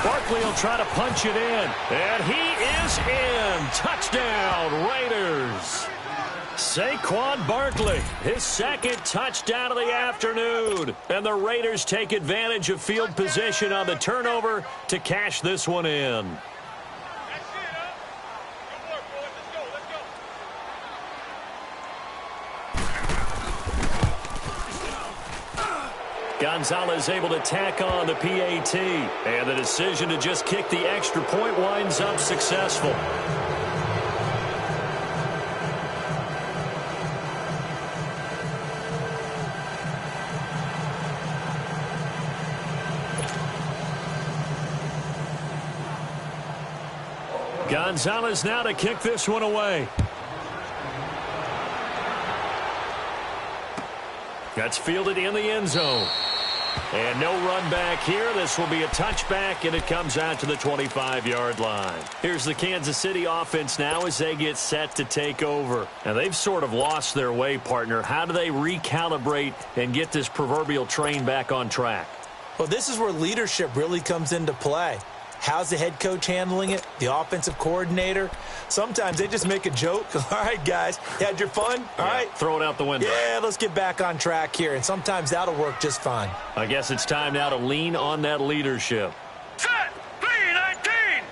Barkley will try to punch it in. And he is in. Touchdown, Raiders. Saquon Barkley, his second touchdown of the afternoon. And the Raiders take advantage of field position on the turnover to cash this one in. Gonzalez able to tack on the PAT. And the decision to just kick the extra point winds up successful. Gonzalez now to kick this one away. That's fielded in the end zone. And no run back here. This will be a touchback, and it comes out to the 25-yard line. Here's the Kansas City offense now as they get set to take over. And they've sort of lost their way, partner. How do they recalibrate and get this proverbial train back on track? Well, this is where leadership really comes into play. How's the head coach handling it? The offensive coordinator? Sometimes they just make a joke. All right, guys, you had your fun? All right. Throw it out the window. Yeah, let's get back on track here. And sometimes that'll work just fine. I guess it's time now to lean on that leadership. Set! 3-19!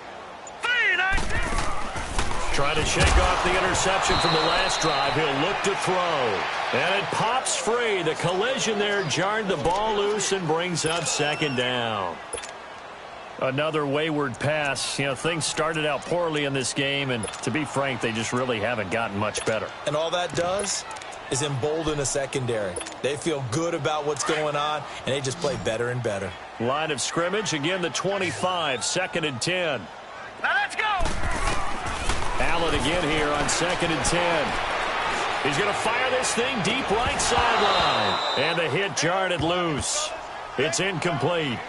3-19! Trying to shake off the interception from the last drive. He'll look to throw. And it pops free. The collision there jarred the ball loose and brings up second down. Another wayward pass. You know, things started out poorly in this game, and to be frank, they just really haven't gotten much better. And all that does is embolden a secondary. They feel good about what's going on, and they just play better and better. Line of scrimmage, again the 25, 2nd and 10. Now let's go! Allen again here on 2nd and 10. He's going to fire this thing deep right sideline. And the hit jarred it loose. It's incomplete.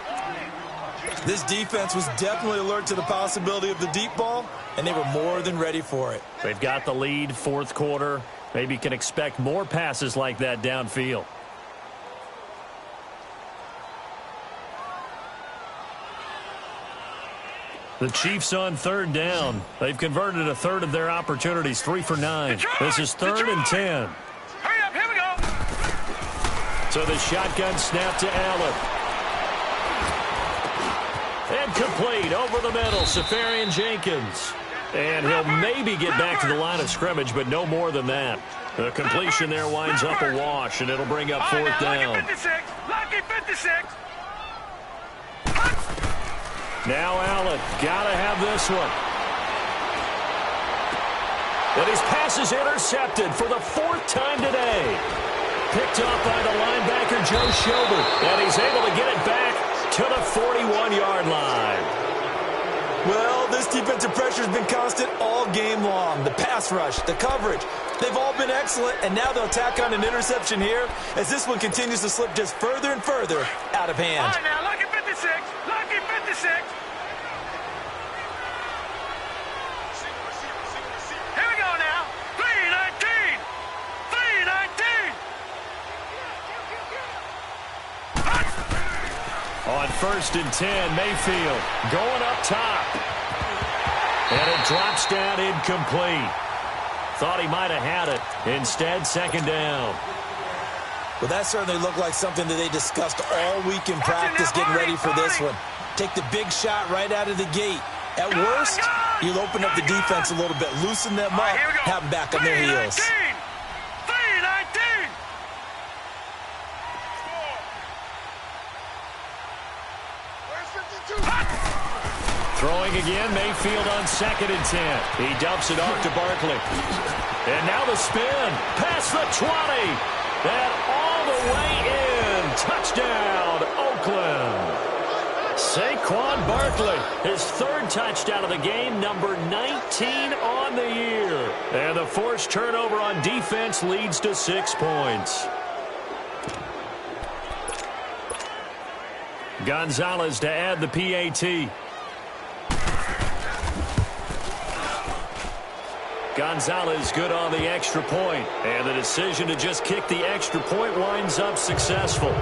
This defense was definitely alert to the possibility of the deep ball, and they were more than ready for it. They've got the lead, 4th quarter. Maybe can expect more passes like that downfield. The Chiefs on 3rd down. They've converted a third of their opportunities, 3 for 9. Detroit! This is 3rd and 10. Hurry up, here we go! So the shotgun snap to Allen. And complete over the middle, Safarian Jenkins. And he'll maybe get back to the line of scrimmage, but no more than that. The completion there winds up a wash, and it'll bring up 4th down. Lucky 56! Lucky 56! Now Allen, gotta have this one. And his pass is intercepted for the 4th time today. Picked off by the linebacker, Joe Schobert. And he's able to get it back to the 41-yard line. Well, this defensive pressure has been constant all game long. The pass rush, the coverage, they've all been excellent, and now they'll tack on an interception here as this one continues to slip just further and further out of hand. All right, now, lucky 56! Lucky 56! Here we go now! 3-19! 3-19! On 1st and 10, Mayfield going up top. And it drops down incomplete. Thought he might have had it. Instead, 2nd down. Well, that certainly looked like something that they discussed all week in practice getting ready for this one. Take the big shot right out of the gate. At worst, you'll open up the defense a little bit, loosen them up, have them back on their heels. 3-19! Throwing again, Mayfield on 2nd and 10. He dumps it off to Barkley. And now the spin. Past the 20. And all the way in. Touchdown, Oakland. Saquon Barkley, his 3rd touchdown of the game, number 19 on the year. And the forced turnover on defense leads to 6 points. Gonzalez to add the PAT. Gonzalez good on the extra point. And the decision to just kick the extra point winds up successful.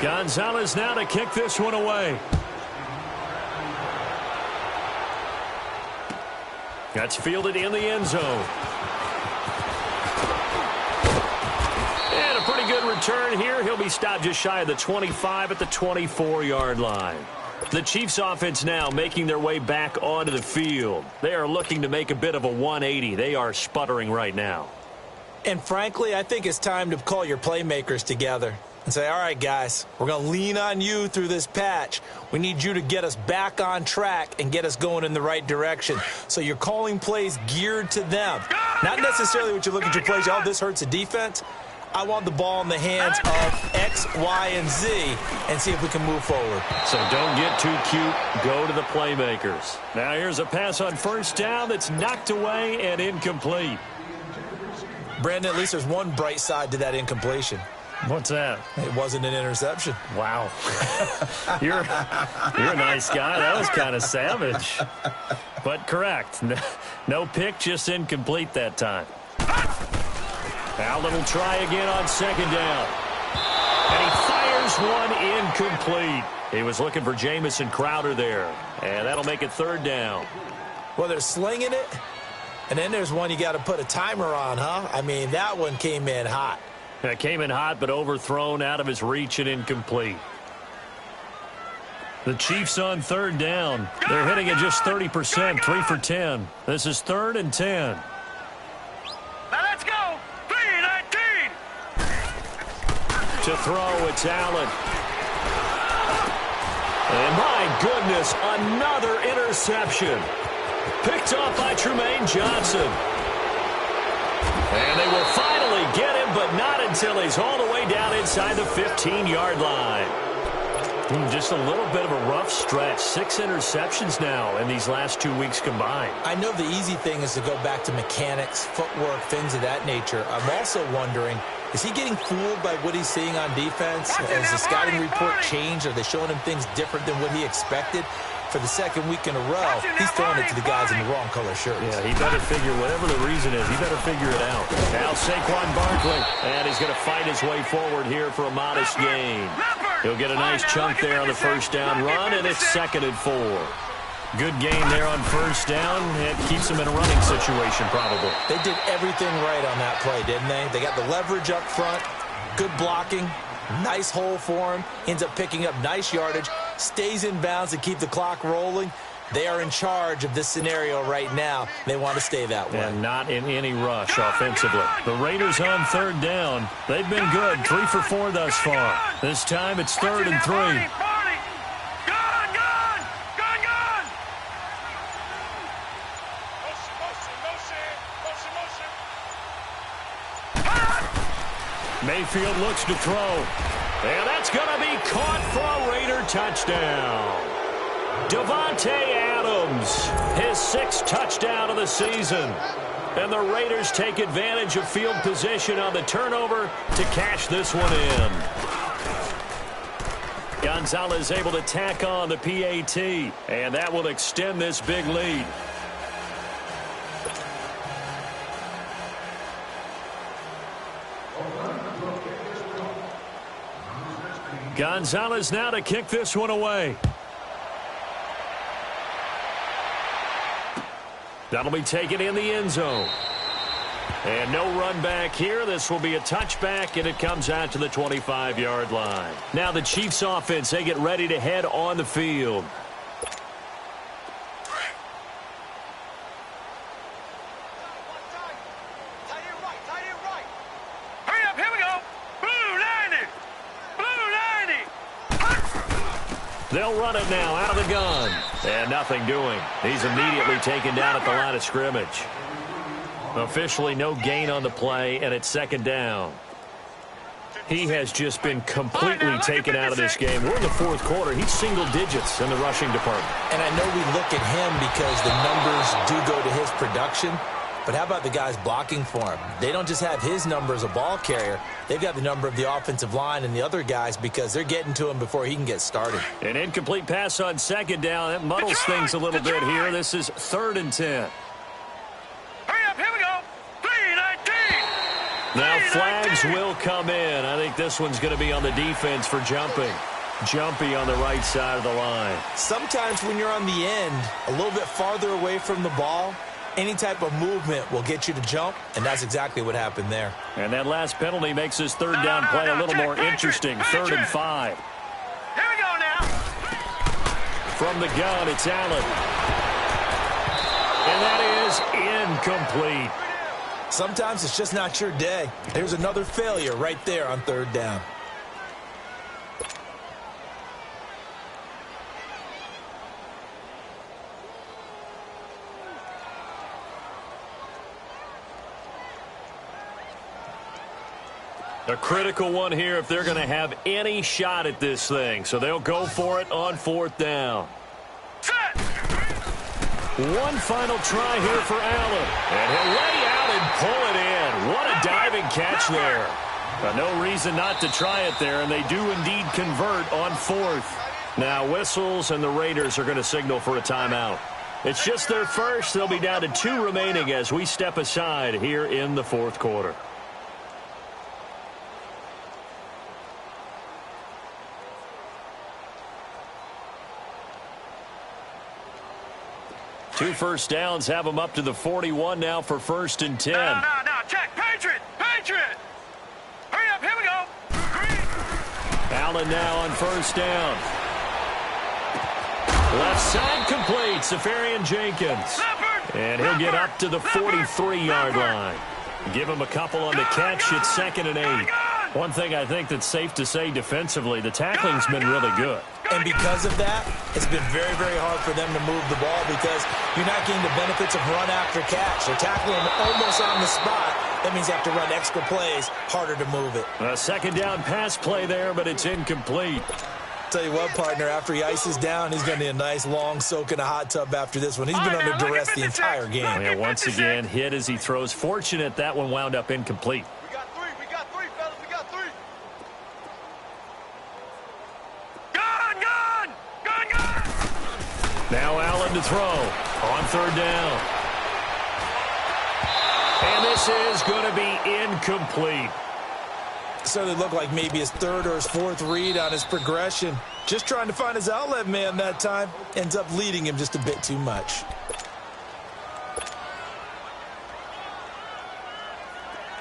Gonzalez now to kick this one away. That's fielded in the end zone. And a pretty good return here. He'll be stopped just shy of the 25 at the 24-yard line. The Chiefs offense now making their way back onto the field. They are looking to make a bit of a 180. They are sputtering right now. And frankly, I think it's time to call your playmakers together and say, all right, guys, we're going to lean on you through this patch. We need you to get us back on track and get us going in the right direction. So you're calling plays geared to them. Not necessarily what you look at your plays, oh, this hurts the defense. I want the ball in the hands of X, Y, and Z and see if we can move forward. So don't get too cute. Go to the playmakers. Now here's a pass on first down that's knocked away and incomplete. Brandon, at least there's one bright side to that incompletion. What's that? It wasn't an interception. Wow. You're a nice guy. That was kind of savage. But correct. No pick, just incomplete that time. Allen will try again on second down. And he fires one incomplete. He was looking for Jamison Crowder there. And that'll make it third down. Well, they're slinging it. And then there's one you got to put a timer on, huh? I mean, that one came in hot. It came in hot, but overthrown out of his reach and incomplete. The Chiefs on third down. They're hitting at just 30%, 3 for 10. This is 3rd and 10. Now let's go. 3-19. To throw, it's Allen. And my goodness, another interception. Picked off by Tremaine Johnson. And they will finally get him, but not until he's all the way down inside the 15-yard line. Just a little bit of a rough stretch. 6 interceptions now in these last 2 weeks combined. I know the easy thing is to go back to mechanics, footwork, things of that nature. I'm also wondering, is he getting fooled by what he's seeing on defense? Has the scouting report changed? Are they showing him things different than what he expected? For the second week in a row, he's throwing it to the guys in the wrong color shirts. Yeah, he better figure, whatever the reason is, he better figure it out. Now Saquon Barkley, and he's going to fight his way forward here for a modest gain. He'll get a nice chunk there on the first down run, and it's 2nd and 4. Good gain there on first down. It keeps him in a running situation, probably. They did everything right on that play, didn't they? They got the leverage up front, good blocking, nice hole for him, ends up picking up nice yardage, stays in bounds to keep the clock rolling. They are in charge of this scenario right now. They want to stay that way. And not in any rush offensively. The Raiders on third down. They've been good. 3 for 4 thus far. This time it's 3rd and 3. Mayfield looks to throw. And that's going to be caught for a Raider touchdown. Davante Adams, his 6th touchdown of the season. And the Raiders take advantage of field position on the turnover to cash this one in. Gonzalez able to tack on the PAT, and that will extend this big lead. Gonzalez now to kick this one away. That'll be taken in the end zone. And no run back here. This will be a touchback, and it comes out to the 25-yard line. Now the Chiefs offense, they get ready to head on the field. They'll run it now out of the gun. And nothing doing. He's immediately taken down at the line of scrimmage. Officially no gain on the play, and it's 2nd down. He has just been completely taken out of this game. We're in the 4th quarter. He's single digits in the rushing department. And I know we look at him because the numbers do go to his production. But how about the guys blocking for him? They don't just have his number as a ball carrier. They've got the number of the offensive line and the other guys because they're getting to him before he can get started. An incomplete pass on 2nd down. That muddles things a little bit here. This is 3rd and 10. Hurry up, here we go. 3-19. Now flags will come in. I think this one's going to be on the defense for jumping. Jumpy on the right side of the line. Sometimes when you're on the end, a little bit farther away from the ball, any type of movement will get you to jump, and that's exactly what happened there. And that last penalty makes this third down play a little more interesting. 3rd and 5. Here we go now. From the gun, it's Allen. And that is incomplete. Sometimes it's just not your day. There's another failure right there on 3rd down. A critical one here if they're going to have any shot at this thing. So they'll go for it on 4th down. Set. One final try here for Allen. And he'll lay out and pull it in. What a diving catch there. But no reason not to try it there, and they do indeed convert on 4th. Now whistles, and the Raiders are going to signal for a timeout. It's just their first. They'll be down to 2 remaining as we step aside here in the 4th quarter. Two first downs have them up to the 41 now for 1st and 10. No, check. Patriot. Hurry up, here we go. Allen now on 1st down. Left side complete, Safarian Jenkins. And he'll get up to the 43-yard line. Give him a couple on the catch. It's 2nd and 8. One thing I think that's safe to say defensively, the tackling's been really good. And because of that, it's been very, very hard for them to move the ball because you're not getting the benefits of run after catch. They're tackling them almost on the spot. That means you have to run extra plays, harder to move it. A 2nd down pass play there, but it's incomplete. Tell you what, partner, after he ices down, he's going to need a nice long soak in a hot tub after this one. He's been under duress the entire game. Yeah, once again, hit as he throws. Fortunate that one wound up incomplete. We got three, fellas. We got 3. Gun! Now Allen to throw on 3rd down. And this is going to be incomplete. Certainly looked like maybe his 3rd or his 4th read on his progression. Just trying to find his outlet man that time. Ends up leading him just a bit too much.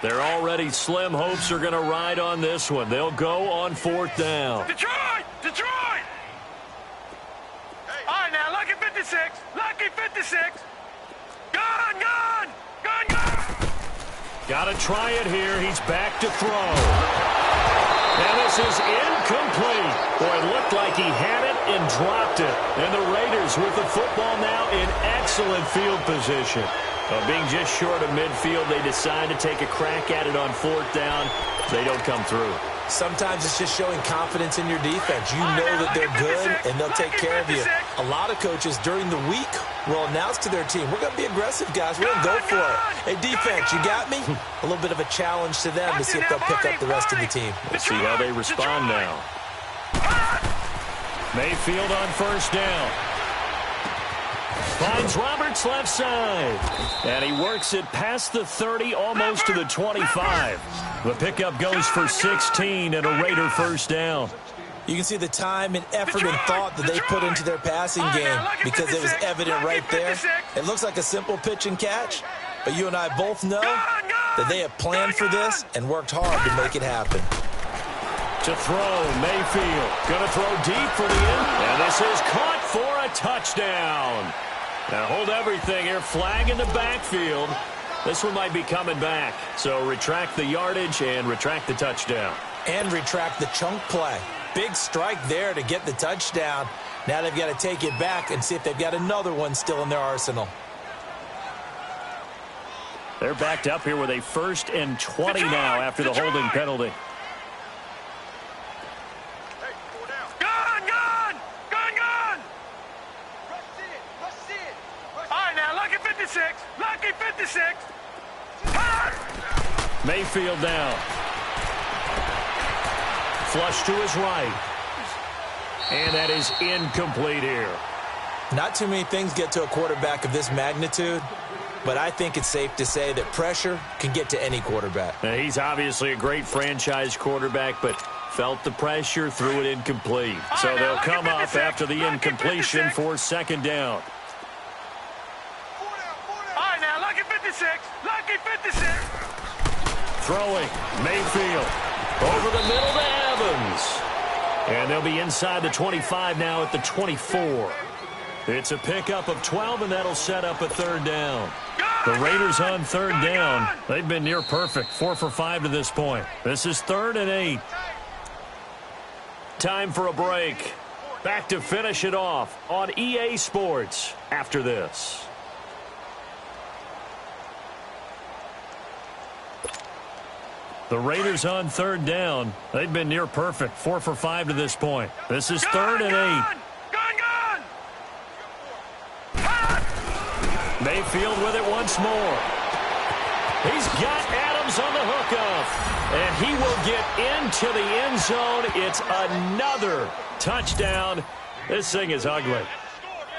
They're already slim hopes are going to ride on this one. They'll go on 4th down. Detroit! All right, now, lucky 56. Gun! Got to try it here. He's back to throw. And this is incomplete. Boy, it looked like he had it and dropped it. And the Raiders with the football now in excellent field position. Being just short of midfield, they decide to take a crack at it on 4th down. They don't come through. Sometimes it's just showing confidence in your defense. You know that they're good, and they'll take care of you. A lot of coaches during the week will announce to their team, we're going to be aggressive, guys. We're going to go for it. Hey, defense, you got me? A little bit of a challenge to them to see if they'll pick up the rest of the team. We'll see how they respond now. Mayfield on 1st down. Finds Roberts left side. And he works it past the 30, almost to the 25. The pickup goes for 16 and a Raider 1st down. You can see the time and effort and thought that they put into their passing game because it was evident right there. It looks like a simple pitch and catch, but you and I both know that they have planned for this and worked hard to make it happen. To throw, Mayfield. Going to throw deep for the end. And this is caught for a touchdown. Now hold everything here. Flag in the backfield. This one might be coming back. So retract the yardage and retract the touchdown. And retract the chunk play. Big strike there to get the touchdown. Now they've got to take it back and see if they've got another one still in their arsenal. They're backed up here with a 1st and 20 now after the holding penalty. Lucky 56. Mayfield down. Flush to his right. And that is incomplete here. Not too many things get to a quarterback of this magnitude but I think it's safe to say that pressure can get to any quarterback. Now, he's obviously a great franchise quarterback, but felt the pressure, threw it incomplete. So they'll come up after the incompletion for second down. All right, now, lucky 56. Lucky 56. Throwing, Mayfield. Over the middle to Evans. And they'll be inside the 25 now at the 24. It's a pickup of 12, and that'll set up a third down. The Raiders on third down. They've been near perfect, 4 for 5 to this point. This is 3rd and 8. Time for a break. Back to finish it off on EA Sports after this. The Raiders on third down. They've been near perfect, 4 for 5 to this point. This is 3rd and 8. Mayfield with it once more. He's got Adams on the hookup. And he will get into the end zone. It's another touchdown. This thing is ugly.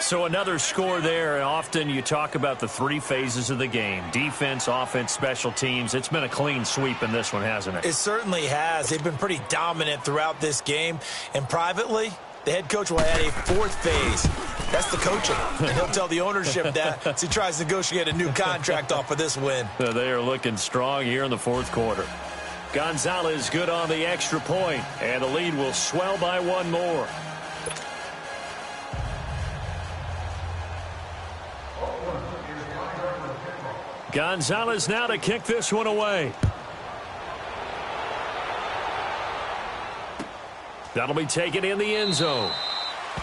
So another score there. And often you talk about the 3 phases of the game. Defense, offense, special teams. It's been a clean sweep in this one, hasn't it? It certainly has. They've been pretty dominant throughout this game. And privately, the head coach will add a 4th phase. That's the coaching. And he'll tell the ownership that as he tries to negotiate a new contract off of this win. They are looking strong here in the 4th quarter. Gonzalez good on the extra point, and the lead will swell by 1 more. Gonzalez now to kick this one away. That'll be taken in the end zone.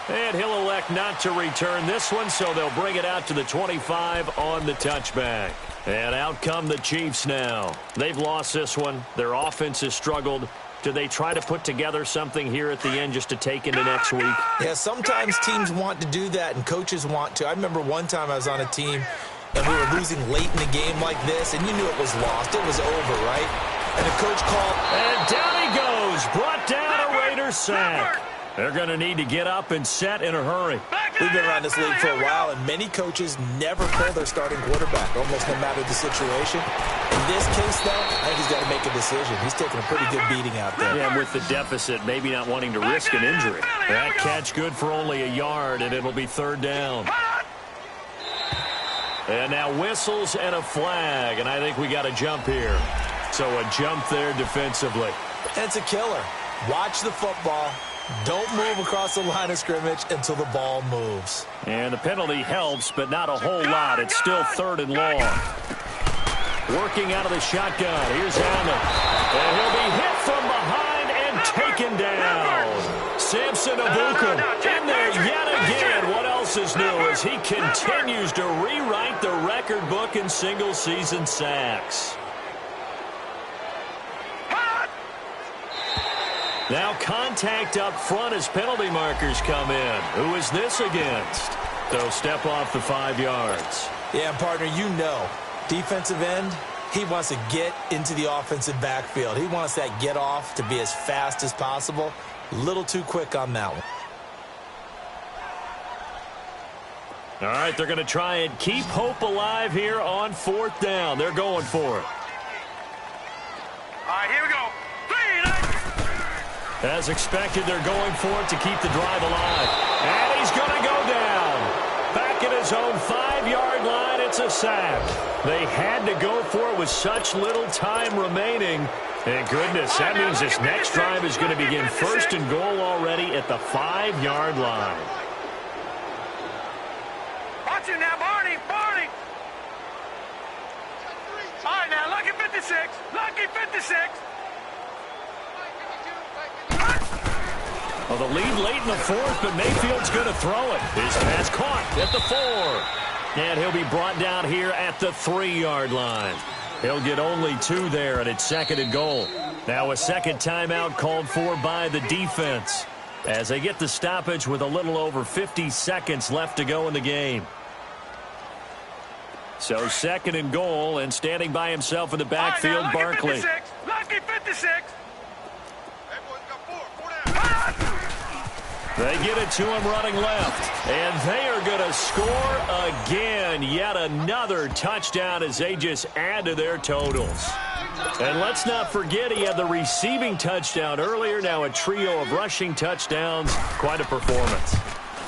And he'll elect not to return this one, so they'll bring it out to the 25 on the touchback. And out come the Chiefs now. They've lost this one. Their offense has struggled. Do they try to put together something here at the end just to take into next week? Yeah, sometimes teams want to do that and coaches want to. I remember one time I was on a team and we were losing late in the game like this, and you knew it was lost. It was over, right? And the coach called. And down he goes. Brought down a Raiders sack. They're going to need to get up and set in a hurry. We've been around this league for a while, and many coaches never pull their starting quarterback, almost no matter the situation. In this case, though, I think he's got to make a decision. He's taking a pretty good beating out there. Yeah, with the deficit, maybe not wanting to risk an injury. That catch good for only a yard, and it'll be 3rd down. And now whistles and a flag, and I think we got a jump here. So a jump there defensively. And it's a killer. Watch the football. Don't move across the line of scrimmage until the ball moves. And the penalty helps, but not a whole lot. It's still 3rd and long. Working out of the shotgun. Here's Allen. And he'll be hit from behind and taken down. Samson Abukum in there yet again. What else is new as he continues to rewrite the record book in single-season sacks. Now contact up front as penalty markers come in. Who is this against? They'll step off the 5 yards. Yeah, partner, you know, defensive end, he wants to get into the offensive backfield. He wants that get off to be as fast as possible. A little too quick on that one. All right, they're going to try and keep hope alive here on 4th down. They're going for it. All right, here we go. As expected, they're going for it to keep the drive alive. And he's going to go down. Back at his own 5-yard line, it's a sack. They had to go for it with such little time remaining. And goodness, that means this next drive is going to begin 1st and goal already at the 5-yard line. Watch it now, Barney. All right, now, lucky 56. Lucky 56. Well, the lead late in the 4th, but Mayfield's going to throw it. His pass caught at the 4. And he'll be brought down here at the 3-yard line. He'll get only 2 there, and it's 2nd and goal. Now a second timeout called for by the defense as they get the stoppage with a little over 50 seconds left to go in the game. So 2nd and goal, and standing by himself in the backfield, right, Barkley. Lucky 56. They get it to him running left. And they are going to score again. Yet another touchdown as they just add to their totals. And let's not forget he had the receiving touchdown earlier. Now a trio of rushing touchdowns. Quite a performance.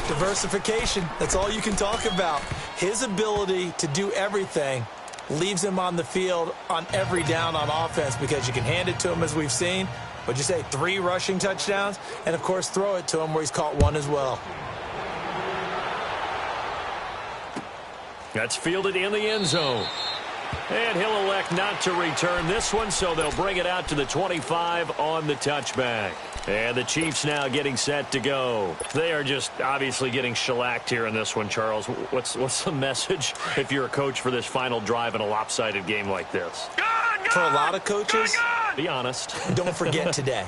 Diversification, that's all you can talk about. His ability to do everything leaves him on the field on every down on offense because you can hand it to him as we've seen. What'd you say, 3 rushing touchdowns? And, of course, throw it to him where he's caught 1 as well. That's fielded in the end zone. And he'll elect not to return this one, so they'll bring it out to the 25 on the touchback. And the Chiefs now getting set to go. They are just obviously getting shellacked here in this one, Charles. What's the message if you're a coach for this final drive in a lopsided game like this? For a lot of coaches, be honest. Don't forget today.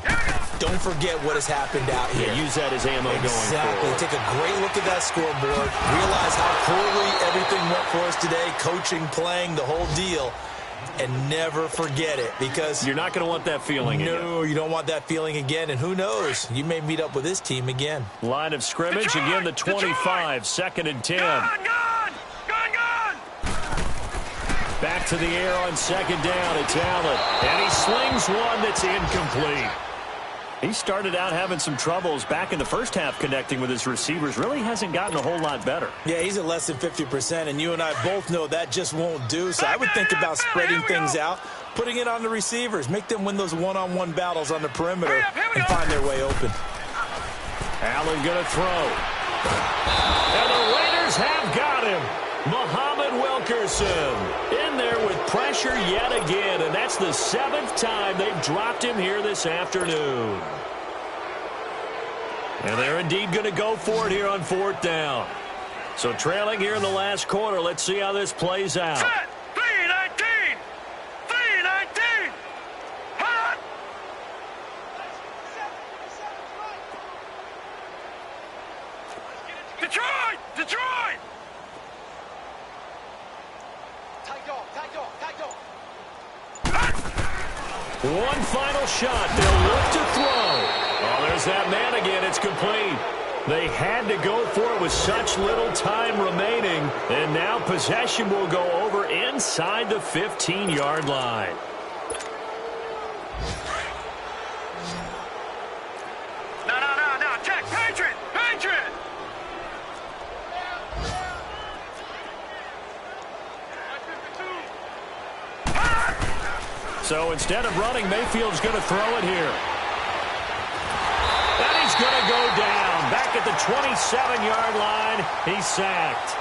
Don't forget what has happened out here. Yeah, use that as ammo going forward. Take a great look at that scoreboard. Realize how poorly everything went for us today. Coaching, playing, the whole deal. And never forget it, because you're not going to want that feeling again. No, you don't want that feeling again. And who knows? You may meet up with this team again. Line of scrimmage, again the 25, 2nd and 10. Gun! Back to the air on 2nd down. It's Allen. And he slings one that's incomplete. He started out having some troubles back in the first half connecting with his receivers. Really hasn't gotten a whole lot better. Yeah, he's at less than 50%, and you and I both know that just won't do. So I would think about spreading things out, putting it on the receivers, make them win those one-on-one battles on the perimeter and find their way open. Allen going to throw. And the Raiders have got him. Muhammad Wilkerson in there with pressure yet again, and that's the 7th time they've dropped him here this afternoon. And they're indeed going to go for it here on 4th down. So trailing here in the last quarter, let's see how this plays out. Set! 3-19! 3-19! Hot! Detroit! Detroit! One final shot. They'll look to throw. Oh, there's that man again. It's complete. They had to go for it with such little time remaining. And now possession will go over inside the 15-yard line. No. Check. Patriot! Patriot! So instead of running, Mayfield's going to throw it here. And he's going to go down. Back at the 27-yard line, he's sacked.